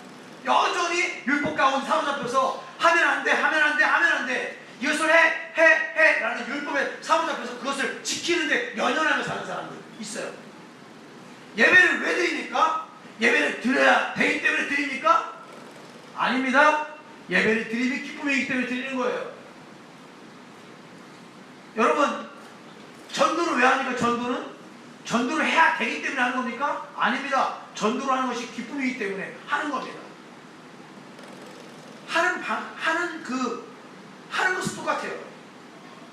여전히 율법 가운데 사로잡혀서 하면 안 돼 이것을 해 라는 율법에 사로잡혀서 그것을 지키는데 연연하며 사는 사람들 있어요. 예배를 왜 드립니까? 예배를 드려야 되기 때문에 드립니까? 아닙니다. 예배를 드림이 기쁨이기 때문에 드리는 거예요. 여러분, 전도를 왜 합니까? 전도를 해야 되기 때문에 하는 겁니까? 아닙니다. 전도를 하는 것이 기쁨이기 때문에 하는 겁니다. 하는 것은 똑같아요.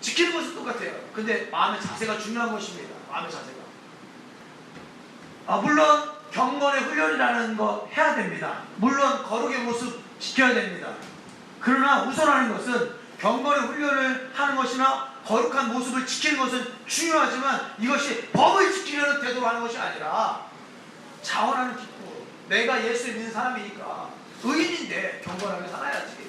지키는 것은 똑같아요. 근데 마음의 자세가 중요한 것입니다. 마음의 자세가. 물론 경건의 훈련이라는 거 해야 됩니다. 물론 거룩의 모습 지켜야 됩니다. 그러나 우선하는 것은 경건의 훈련을 하는 것이나 거룩한 모습을 지키는 것은 중요하지만 이것이 법을 지키려는 태도로 하는 것이 아니라 자원하는 기쁨. 내가 예수를 믿는 사람이니까 의인인데 경건하게 살아야지.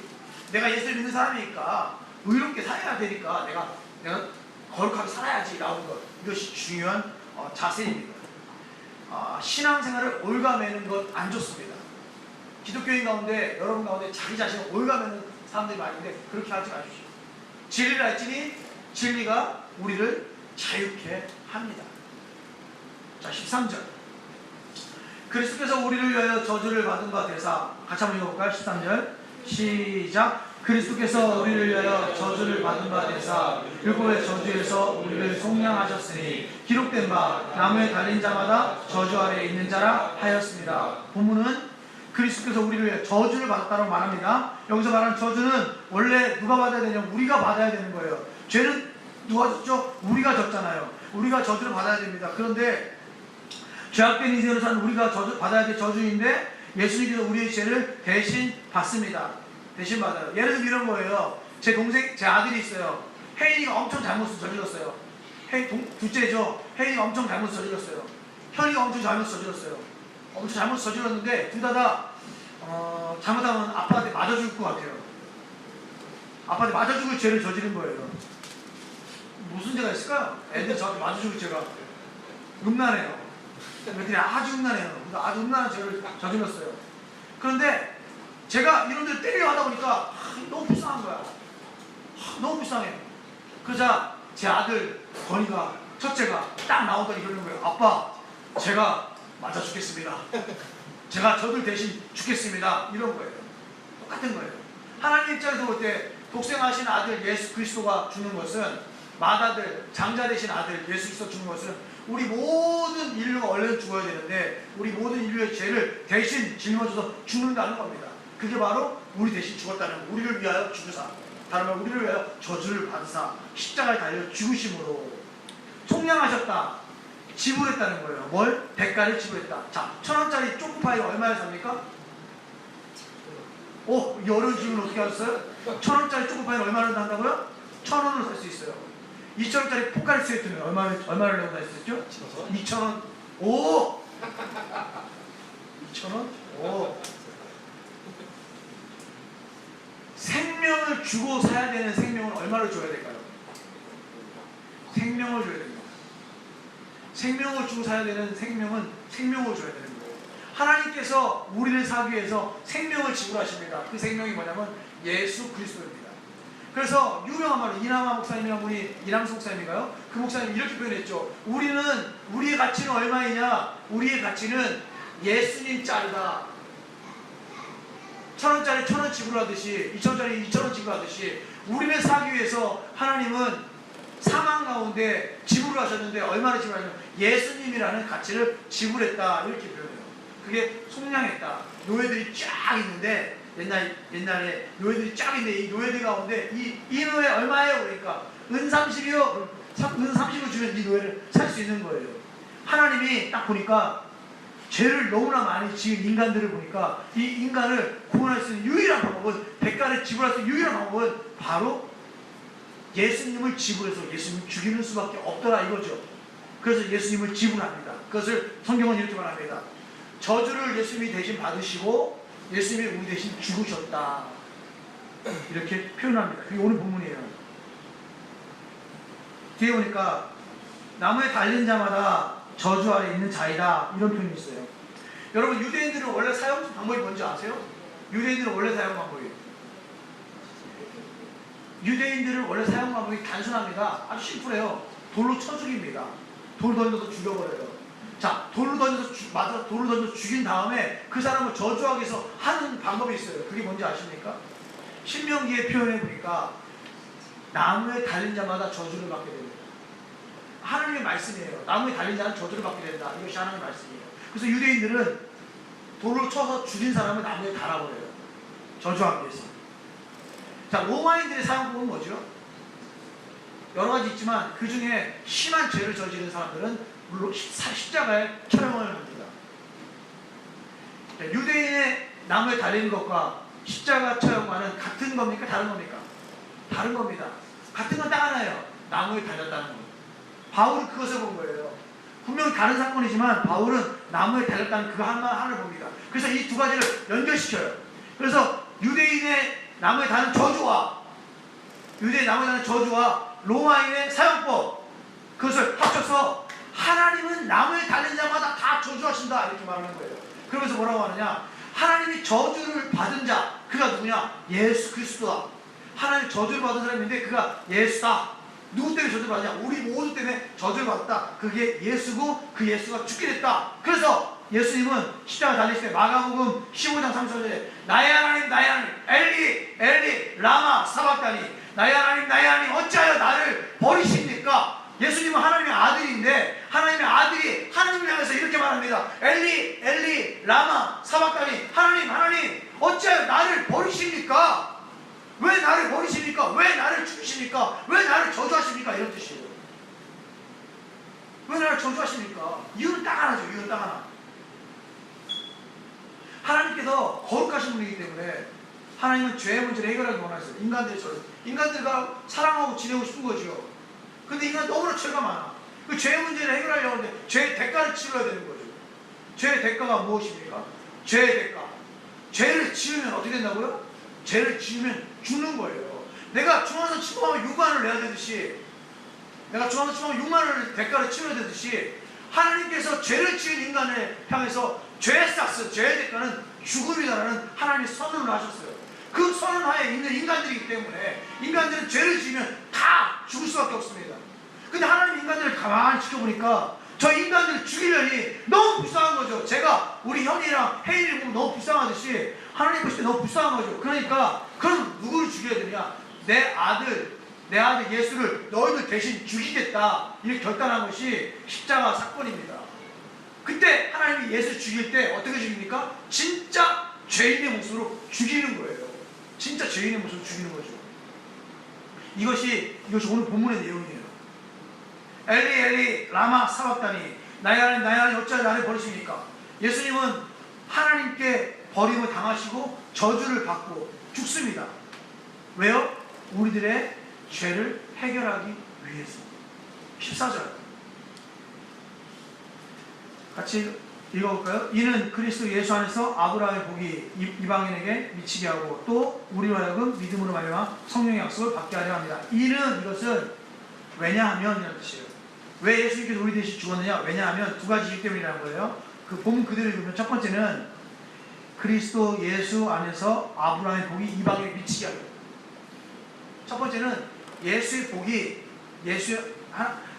내가 예수를 믿는 사람이니까 의롭게 살아야 되니까 내가 거룩하게 살아야지 라는 것. 이것이 중요한 자세입니다. 신앙생활을 올가매는 것 안 좋습니다. 기독교인 가운데, 여러분 가운데 자기 자신을 올가매는 사람들이 많은데 그렇게 하지 마십시오. 진리를 알지니 진리가 우리를 자유케 합니다. 자, 13절. 그리스도께서 우리를 위하여 저주를 받은 바 되사. 같이 한번 읽어볼까요? 13절 시작. 그리스도께서 우리를 위하여 저주를 받은 바 되사 율법의 저주에서 우리를 속량하셨으니 기록된 바 나무에 달린 자마다 저주 아래에 있는 자라 하였습니다. 본문은 그리스도께서 우리를 위해 저주를 받았다고 말합니다. 여기서 말하는 저주는 원래 누가 받아야 되냐? 우리가 받아야 되는 거예요. 죄는 누가 졌죠? 우리가 졌잖아요. 우리가 저주를 받아야 됩니다. 그런데 죄악된 인생으로 사는 우리가 받아야 될 저주인데 예수님께서 우리의 죄를 대신 받습니다. 대신 받아요. 예를 들면 이런 거예요. 제 아들이 있어요. 혜인이가 엄청 잘못을 저질렀어요. 둘째죠. 혜인이가 엄청 잘못을 저질렀어요. 현이가 엄청 잘못을 저질렀어요. 엄청 잘못 저질렀는데 둘 다 잘못하면 아빠한테 맞아 죽을 것 같아요. 아빠한테 맞아 죽을 죄를 저지른 거예요. 무슨 죄가 있을까요? 애들 저한테 맞아 죽을 죄가 음란해요. 애들이 아주 음란해요. 아주 음란한 죄를 저질렀어요. 그런데 제가 이놈들 때리려 하다 보니까 너무 불쌍한 거야. 너무 불쌍해. 그러자 제 아들 건이가, 첫째가 딱 나오더니 이러는 거예요. 아빠, 제가 맞아 죽겠습니다. 제가 저들 대신 죽겠습니다. 이런 거예요. 똑같은 거예요. 하나님 입장에서 볼 때 독생하신 아들 예수 그리스도가 죽는 것은, 맏아들, 장자 되신 아들 예수 그리스도 죽는 것은 우리 모든 인류가 얼른 죽어야 되는데 우리 모든 인류의 죄를 대신 짊어져서 죽는다는 겁니다. 그게 바로 우리 대신 죽었다는 거. 우리를 위하여 죽으사, 다른 말 우리를 위하여 저주를 받으사 십자가에 달려 죽으심으로 속량하셨다. 지불했다는 거예요. 뭘? 대가를 지불했다. 자, 1,000원짜리 초코파이 얼마에 삽니까? 이 어려운 질문 어떻게 하셨어요? 1,000원짜리 초코파이는 얼마를 한다고요? 1,000원으로 살 수 있어요. 2,000원짜리 포카리 스웨트는 얼마를 내고 살 수 있죠? 2,000원. 오! 2,000원? 오! 생명을 주고 사야 되는 생명은 얼마를 줘야 될까요? 생명을 줘야 됩니다. 생명을 주고 사야 되는 생명은 생명을 줘야 되는 거예요. 하나님께서 우리를 사기 위해서 생명을 지불하십니다. 그 생명이 뭐냐면 예수 그리스도입니다. 그래서 유명한 말로 이남하 목사님이라는 분이, 이남수 목사님인가요? 그 목사님이 이렇게 표현했죠. 우리의 가치는 얼마이냐? 우리의 가치는 예수님 짤이다. 1,000원짜리 1,000원 지불하듯이, 2,000원짜리 2,000원 지불하듯이, 우리를 사기 위해서 하나님은 사망 가운데 지불을 하셨는데 얼마나 지불하셨냐면 예수님이라는 가치를 지불했다, 이렇게 표현해요. 그게 속량했다. 노예들이 쫙 있는데, 옛날에 노예들이 쫙 있는데, 이 노예들 가운데 이 노예 얼마예요? 그러니까 은 30이요. 은 30을 주면 이 노예를 살 수 있는 거예요. 하나님이 딱 보니까 죄를 너무나 많이 지은 인간들을 보니까 이 인간을 구원할 수 있는 유일한 방법은, 대가를 지불할 수 있는 유일한 방법은 바로 예수님을 지불해서 예수님을 죽이는 수밖에 없더라, 이거죠. 그래서 예수님을 지불합니다. 그것을 성경은 이렇게 말합니다. 저주를 예수님이 대신 받으시고 예수님이 우리 대신 죽으셨다, 이렇게 표현합니다. 그게 오늘 본문이에요. 뒤에 보니까 나무에 달린 자마다 저주 아래 있는 자이다, 이런 표현이 있어요. 여러분, 유대인들은 원래 사용 방법이 뭔지 아세요? 유대인들은 원래 사용 방법이 단순합니다. 아주 심플해요. 돌로 쳐 죽입니다. 돌 던져서 죽여버려요. 자, 돌로 던져서 죽인 다음에 그 사람을 저주하기 위해서 하는 방법이 있어요. 그게 뭔지 아십니까? 신명기에 표현해 보니까 나무에 달린 자마다 저주를 받게 됩니다. 하나님의 말씀이에요. 나무에 달린 자는 저주를 받게 된다. 이것이 하나님의 말씀이에요. 그래서 유대인들은 돌로 쳐서 죽인 사람을 나무에 달아버려요. 저주하기 위해서. 자, 로마인들의 사용법은 뭐죠? 여러 가지 있지만 그 중에 심한 죄를 저지른 사람들은 물론 십자가에 처형을 합니다. 유대인의 나무에 달리는 것과 십자가 처형과는 같은 겁니까? 다른 겁니까? 다른 겁니다. 같은 건 딱 하나예요. 나무에 달렸다는 거. 바울은 그것을 본 거예요. 분명히 다른 사건이지만 바울은 나무에 달렸다는 그 하나를 봅니다. 그래서 이 두 가지를 연결시켜요. 그래서 유대인의 나무에 다는 저주와 로마인의 사용법, 그것을 합쳐서 하나님은 나무에 달린 자마다 다 저주하신다, 이렇게 말하는 거예요. 그러면서 뭐라고 하느냐? 하나님이 저주를 받은 자, 그가 누구냐? 예수 그리스도다. 하나님 저주를 받은 사람인데 그가 예수다. 누구 때문에 저주를 받느냐? 우리 모두 때문에 저주를 받았다. 그게 예수고 그 예수가 죽게 됐다. 그래서 예수님은 십자가 달리실 때 마가복음 15장 30절에 나의 하나님 나의 하나님 엘리 엘리 라마 사박다니, 나의 하나님 어찌하여 나를 버리십니까? 예수님은 하나님의 아들인데 하나님의 아들이 하나님을 향해서 이렇게 말합니다. 엘리 엘리 라마 사박다니, 하나님 어찌하여 나를 버리십니까? 왜 나를 버리십니까? 왜 나를 죽이십니까? 왜 나를 저주하십니까? 이런 뜻이에요. 왜 나를 저주하십니까? 이유는 딱 하나죠. 이유는 딱 하나. 하나님께서 거룩하신 분이기 때문에 하나님은 죄의 문제를 해결하기 원하셨어요. 인간들과 사랑하고 지내고 싶은 거죠. 근데 인간은 너무나 죄가 많아. 그 죄의 문제를 해결하려고 하는데 죄의 대가를 치러야 되는 거죠. 죄의 대가가 무엇입니까? 죄의 대가. 죄를 지으면 어떻게 된다고요? 죄를 지으면 죽는 거예요. 내가 중앙에서 침범하면 6만 원을 내야 되듯이, 내가 중앙에서 침범하면 6만 원을 대가를 치러야 되듯이, 하나님께서 죄를 지은 인간을 향해서 죄의 싹스, 죄의 대가는 죽음이다라는 하나님의 선언을 하셨어요. 그 선언하에 있는 인간들이기 때문에 인간들은 죄를 지으면 다 죽을 수밖에 없습니다. 근데 하나님 인간들을 가만히 지켜보니까 저 인간들을 죽이려니 너무 불쌍한 거죠. 제가 우리 현이랑 혜인이를 보면 너무 불쌍하듯이 하나님 보실 때 너무 불쌍한 거죠. 그러니까 그럼 누구를 죽여야 되냐? 내 아들 예수를 너희들 대신 죽이겠다, 이렇게 결단한 것이 십자가 사건입니다. 그때 하나님이 예수 죽일 때 어떻게 죽입니까? 진짜 죄인의 모습으로 죽이는 거예요. 진짜 죄인의 모습으로 죽이는 거죠. 이것이 오늘 본문의 내용이에요. 엘리 엘리 라마 사박다니, 나의 하나님 어찌하여 나를 버리십니까? 예수님은 하나님께 버림을 당하시고 저주를 받고 죽습니다. 왜요? 우리들의 죄를 해결하기 위해서. 14절 같이 읽어볼까요? 이는 그리스도 예수 안에서 아브라함의 복이 이방인에게 미치게 하고 또 우리로 하여금 믿음으로 말미암아 성령의 약속을 받게 하려 합니다. 이는, 이것은 왜냐하면 이라는 뜻이에요. 왜 예수님께서 우리 대신 죽었느냐? 왜냐하면 두 가지 이유 때문이라는 거예요. 그 본문 그대로 읽으면 첫 번째는 그리스도 예수 안에서 아브라함의 복이 이방인에게 미치게 하려. 첫 번째는 예수의 복이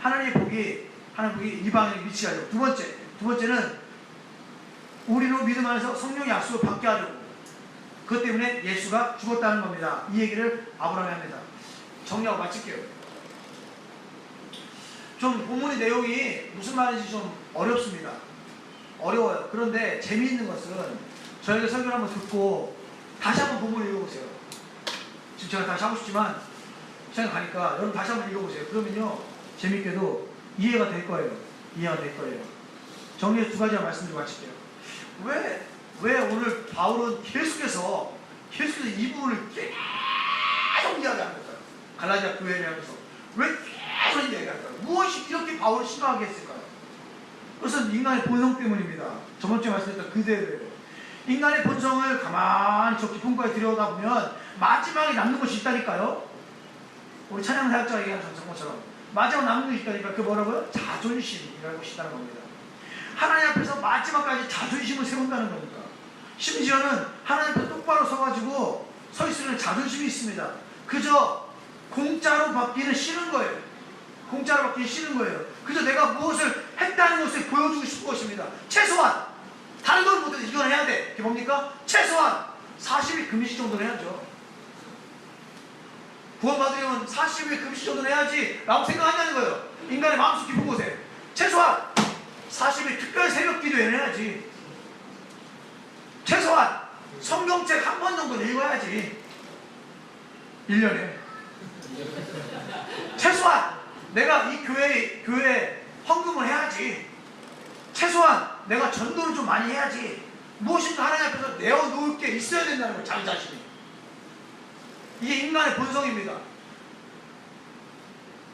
하나님의 복이 이방인에게 미치게 하려고. 두 번째는 우리로 믿음 안에서 성령의 약속을 받게 하려고. 그것 때문에 예수가 죽었다는 겁니다. 이 얘기를 아브라함이 합니다. 정리하고 마칠게요. 좀 본문의 내용이 무슨 말인지 좀 어렵습니다. 어려워요. 그런데 재미있는 것은 저희가 설교를 한번 듣고 다시 한번 본문을 읽어보세요. 지금 제가 다시 하고 싶지만 시간이 가니까 여러분 다시 한번 읽어보세요. 그러면요 재밌게도 이해가 될 거예요. 정리해서 두 가지만 말씀드리고 마칠게요. 왜 오늘 바울은 계속해서 이 부분을 계속 이야기하는 걸까요? 갈라디아 교회를 하면서 왜 계속 이야기할까요? 무엇이 이렇게 바울을 심각하게 했을까요? 그것은 인간의 본성 때문입니다. 저번주에 말씀드렸던 그대로예요. 인간의 본성을 가만히 저 깊은 곳에 들여다보면 마지막에 남는 것이 있다니까요. 우리 찬양사역자가 얘기하는 것처럼 마지막 남는 것이 있다니까. 그게 뭐라고요? 자존심이라는 것이 있다는 겁니다. 하나님 앞에서 마지막까지 자존심을 세운다는 겁니다. 심지어는 하나님 앞에 똑바로 서가지고 서 있으면 자존심이 있습니다. 그저 공짜로 받기는 싫은 거예요. 그저 내가 무엇을 했다는 것을 보여주고 싶은 것입니다. 최소한 다른 걸 못해도 이건 해야 돼. 그게 뭡니까? 최소한 40일 금식 정도는 해야죠. 구원받으려면 40일 금식 정도는 해야지 라고 생각한다는 거예요. 인간의 마음속 깊은 곳에 최소한 40일 특별 새벽 기도회는 해야지. 최소한 성경책 한 번 정도는 읽어야지. 1년에 최소한 내가 이 교회에 헌금을 해야지. 최소한 내가 전도를 좀 많이 해야지. 무엇인가 하나님 앞에서 내어놓을 게 있어야 된다는 거예요. 자기 자신이. 이게 인간의 본성입니다.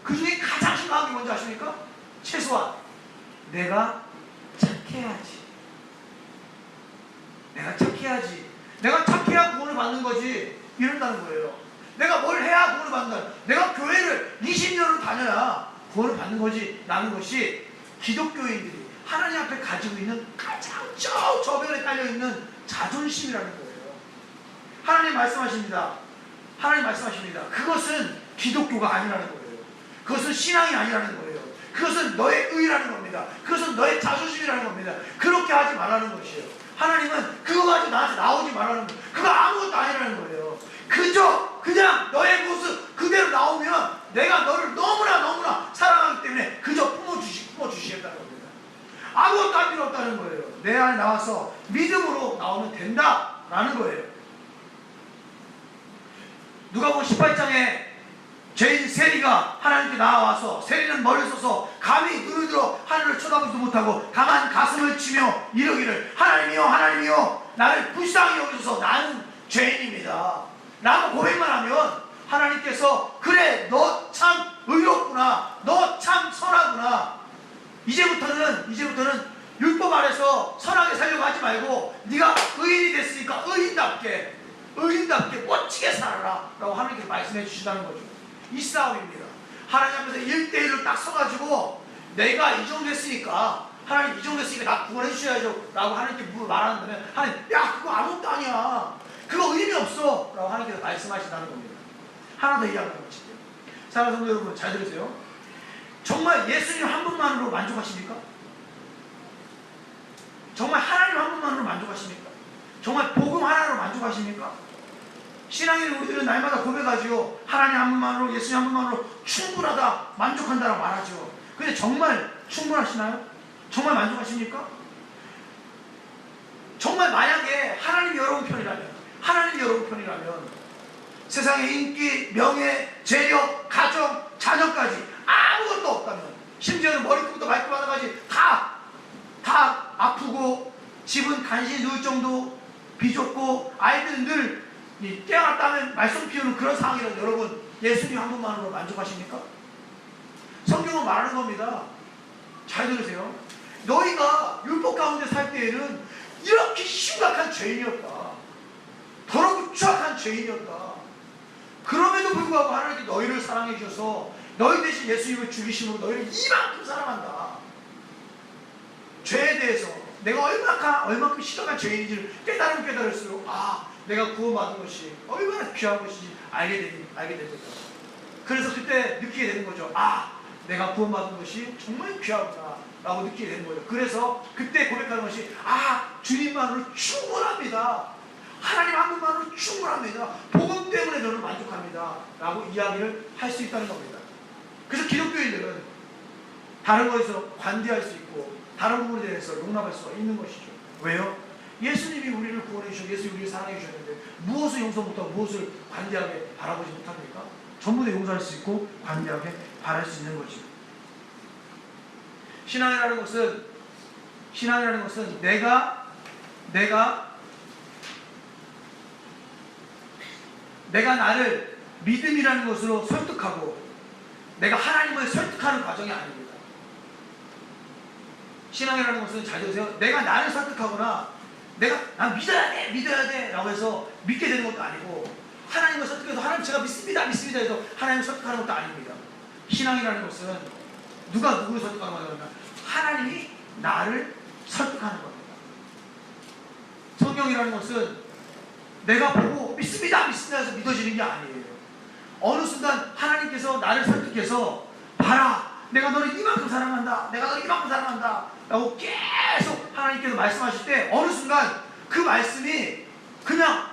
그 중에 가장 심각한 게 뭔지 아십니까? 최소한 내가 착해야지. 내가 착해야 구원을 받는 거지. 이런다는 거예요. 내가 뭘 해야 구원을 받는다. 내가 교회를 20년을 다녀야 구원을 받는 거지. 라는 것이 기독교인들이 하나님 앞에 가지고 있는 가장 저변에 딸려있는 자존심이라는 거예요. 하나님 말씀하십니다. 그것은 기독교가 아니라는 거예요. 그것은 신앙이 아니라는 거예요. 그것은 너의 의라는 겁니다. 그것은 너의 자존심이라는 겁니다. 그렇게 하지 말라는 것이에요. 하나님은 그거 가지고 나한테 나오지 말라는 거예요. 그거 아무것도 아니라는 거예요. 그냥 너의 모습 그대로 나오면 내가 너를 너무나 사랑하기 때문에 그저 품어주시겠다는 겁니다. 아무것도 할 필요 없다는 거예요. 내 안에 나와서 믿음으로 나오면 된다라는 거예요. 누가복음 18장에 죄인 세리가 하나님께 나와서 세리는 머리를 써서 감히 눈을 들어 하늘을 쳐다보지도 못하고 다만 가슴을 치며 이러기를 하나님이여 나를 불쌍히 여기소서 나는 죄인입니다 라고 고백만 하면 하나님께서 그래 너 참 의롭구나 너 참 선하구나 이제부터는 율법 아래서 선하게 살려고 하지 말고 네가 의인이 됐으니까 의인답게 멋지게 살아라 라고 하나님께서 말씀해 주신다는 거죠. 이 싸움입니다. 하나님 앞에서 1대1로 딱 서가지고 내가 이 정도 했으니까 하나님 이 정도 했으니까 나 구원해 주셔야죠 라고 하나님께 말한다면 하나님 야 그거 아무것도 아니야 그거 의미 없어 라고 하나님께서 말씀하신다는 겁니다. 하나 더 이야기하고 마칠게요. 사랑하는 성도 여러분 잘 들으세요. 정말 예수님 한 분만으로 만족하십니까? 정말 하나님 한 분만으로 만족하십니까? 정말 복음 하나로 만족하십니까? 신앙인 우리들은 날마다 고백하지요. 하나님 한 분만으로 예수님 한 분만으로 충분하다 만족한다라고 말하죠. 근데 정말 충분하시나요? 정말 만족하십니까? 정말 만약에 하나님이 여러분 편이라면 세상의 인기, 명예, 재력, 가정, 자녀까지 아무것도 없다면 심지어는 머리끝부터 발끝바닥까지 다 아프고 집은 간신히 누울 정도 비좁고 아이들은 늘 깨어났 다면 말썽 피우는 그런 상황이라도 여러분 예수님 한 분만으로 만족하십니까? 성경은 말하는 겁니다. 잘 들으세요. 너희가 율법 가운데 살 때에는 이렇게 심각한 죄인이었다. 더럽고 추악한 죄인이었다. 그럼에도 불구하고 하나님께 너희를 사랑해 주셔서 너희 대신 예수님을 죽이심으로 너희를 이만큼 사랑한다. 죄에 대해서 내가 얼마큼 심각한 죄인인지를 깨달을수록 내가 구원받은 것이 얼마나 귀한 것인지 알게 될 거죠. 그래서 그때 느끼게 되는 거죠. 아, 내가 구원받은 것이 정말 귀하구나 라고 느끼게 되는 거죠. 그래서 그때 고백하는 것이 아, 주님만으로 충분합니다. 하나님 한 분만으로 충분합니다. 복음 때문에 저는 만족합니다 라고 이야기를 할 수 있다는 겁니다. 그래서 기독교인들은 다른 것에서 관대할 수 있고 다른 부분에 대해서 용납할 수가 있는 것이죠. 왜요? 예수님이 우리를 구원해 주셨고 예수님이 우리를 사랑해 주셨는데 무엇을 용서 못하고 무엇을 관대하게 바라보지 못합니까? 전부 다 용서할 수 있고 관대하게 바랄 수 있는 거죠. 신앙이라는 것은 내가 나를 믿음이라는 것으로 설득하고 내가 하나님을 설득하는 과정이 아닙니다. 신앙이라는 것은 잘 들으세요. 내가 나를 설득하거나 난 믿어야 돼 라고 해서 믿게 되는 것도 아니고 하나님을 설득해서 하나님 제가 믿습니다 해서 하나님을 설득하는 것도 아닙니다. 신앙이라는 것은 누가 누구를 설득하는 거냐면 하나님이 나를 설득하는 겁니다. 성경이라는 것은 내가 보고 믿습니다 해서 믿어지는 게 아니에요. 어느 순간 하나님께서 나를 설득해서 봐라, 내가 너를 이만큼 사랑한다, 내가 너를 이만큼 사랑한다 라고 계속 하나님께서 말씀하실 때 어느 순간 그 말씀이 그냥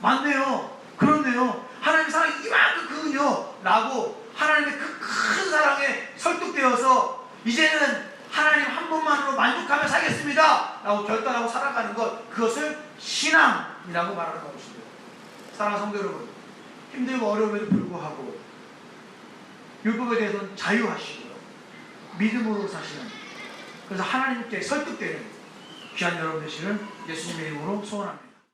맞네요, 그렇네요, 하나님 사랑이 이만큼 크군요 라고 하나님의 그 큰 사랑에 설득되어서 이제는 하나님 한 분만으로 만족하며 살겠습니다 라고 결단하고 살아가는 것, 그것을 신앙이라고 말하는 것입니다. 사랑하는 성도 여러분, 힘들고 어려움에도 불구하고 율법에 대해서는 자유하시고요, 믿음으로 사시는, 그래서 하나님께 설득되는 귀한 여러분 되시는 예수님의 이름으로 소원합니다.